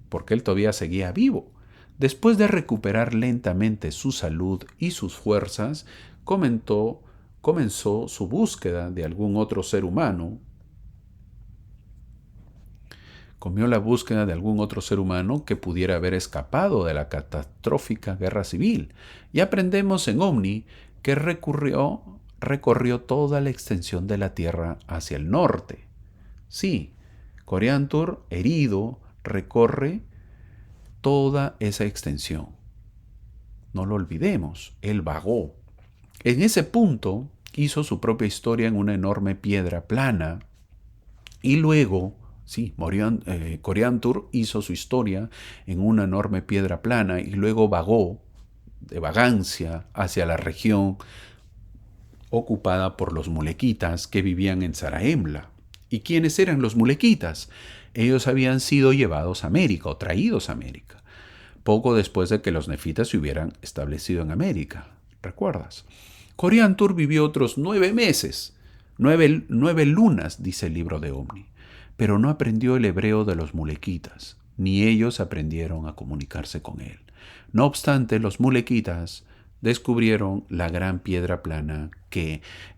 A: Porque él todavía seguía vivo. Después de recuperar lentamente su salud y sus fuerzas, comenzó su búsqueda de algún otro ser humano. Comió la búsqueda de algún otro ser humano que pudiera haber escapado de la catastrófica guerra civil. Y aprendemos en Omni que recorrió toda la extensión de la tierra hacia el norte. Sí, Coriantur, herido, recorre toda esa extensión. No lo olvidemos, él vagó. En ese punto hizo su propia historia en una enorme piedra plana y luego, sí, Coriantur hizo su historia en una enorme piedra plana y luego vagó de vagancia hacia la región ocupada por los mulequitas que vivían en Zarahemla. ¿Y quiénes eran los mulequitas? Ellos habían sido llevados a América o traídos a América, poco después de que los nefitas se hubieran establecido en América. ¿Recuerdas? Coriantur vivió otros 9 meses, 9 lunas, dice el libro de Omni, pero no aprendió el hebreo de los mulequitas, ni ellos aprendieron a comunicarse con él. No obstante, los mulequitas descubrieron la gran piedra plana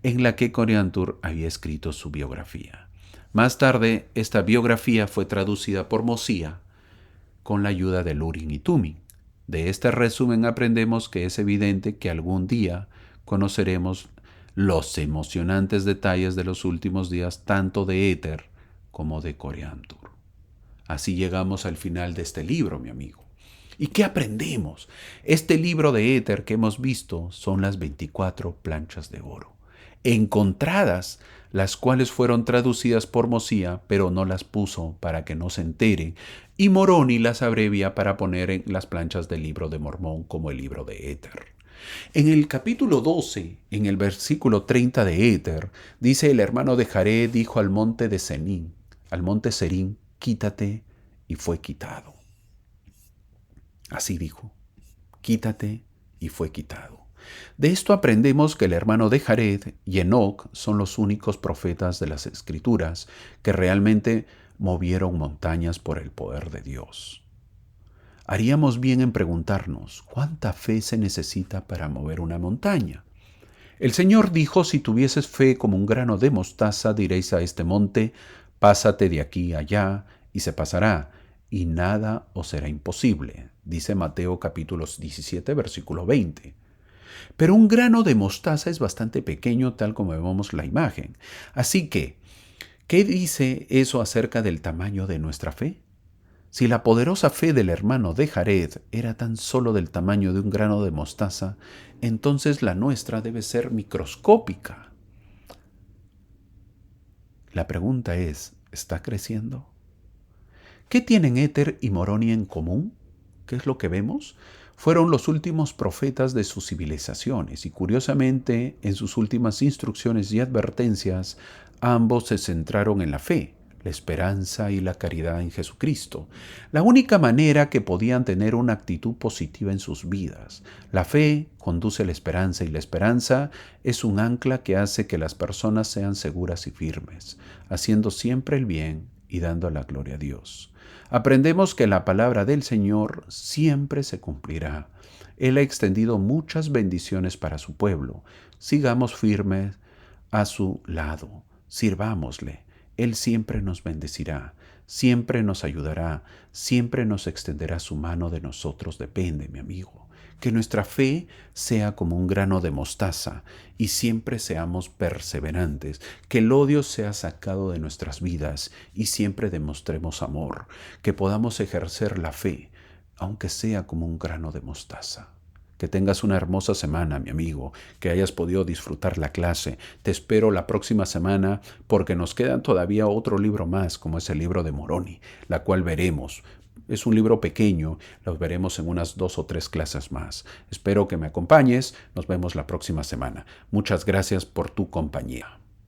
A: en la que Coriantur había escrito su biografía. Más tarde, esta biografía fue traducida por Mosía con la ayuda de Urim y Tumim. De este resumen aprendemos que es evidente que algún día conoceremos los emocionantes detalles de los últimos días tanto de Éter como de Coriantur. Así llegamos al final de este libro, mi amigo. ¿Y qué aprendemos? Este libro de Éter que hemos visto son las 24 planchas de oro, encontradas, las cuales fueron traducidas por Mosía, pero no las puso para que no se enteren, y Moroni las abrevia para poner en las planchas del libro de Mormón como el libro de Éter. En el capítulo 12, en el versículo 30 de Éter, dice: el hermano de Jared dijo al monte Serín, quítate, y fue quitado. Así dijo, quítate, y fue quitado. De esto aprendemos que el hermano de Jared y Enoc son los únicos profetas de las Escrituras que realmente movieron montañas por el poder de Dios. Haríamos bien en preguntarnos, ¿cuánta fe se necesita para mover una montaña? El Señor dijo: si tuvieses fe como un grano de mostaza, diréis a este monte, pásate de aquí allá, y se pasará, y nada os será imposible. dice Mateo capítulo 17, versículo 20. Pero un grano de mostaza es bastante pequeño, tal como vemos la imagen. Así que, ¿qué dice eso acerca del tamaño de nuestra fe? Si la poderosa fe del hermano de Jared era tan solo del tamaño de un grano de mostaza, entonces la nuestra debe ser microscópica. La pregunta es, ¿está creciendo? ¿Qué tienen Éter y Moroni en común? ¿Qué es lo que vemos? Fueron los últimos profetas de sus civilizaciones y curiosamente en sus últimas instrucciones y advertencias ambos se centraron en la fe, la esperanza y la caridad en Jesucristo, la única manera que podían tener una actitud positiva en sus vidas. La fe conduce a la esperanza y la esperanza es un ancla que hace que las personas sean seguras y firmes, haciendo siempre el bien y dando la gloria a Dios. Aprendemos que la palabra del Señor siempre se cumplirá. Él ha extendido muchas bendiciones para su pueblo. Sigamos firmes a su lado. Sirvámosle. Él siempre nos bendecirá, siempre nos ayudará, siempre nos extenderá su mano de nosotros. Depende, mi amigo. Que nuestra fe sea como un grano de mostaza y siempre seamos perseverantes. Que el odio sea sacado de nuestras vidas y siempre demostremos amor. Que podamos ejercer la fe, aunque sea como un grano de mostaza. Que tengas una hermosa semana, mi amigo, que hayas podido disfrutar la clase. Te espero la próxima semana porque nos queda todavía otro libro más, como es el libro de Moroni, la cual veremos. Es un libro pequeño, lo veremos en unas 2 o 3 clases más. Espero que me acompañes, nos vemos la próxima semana. Muchas gracias por tu compañía.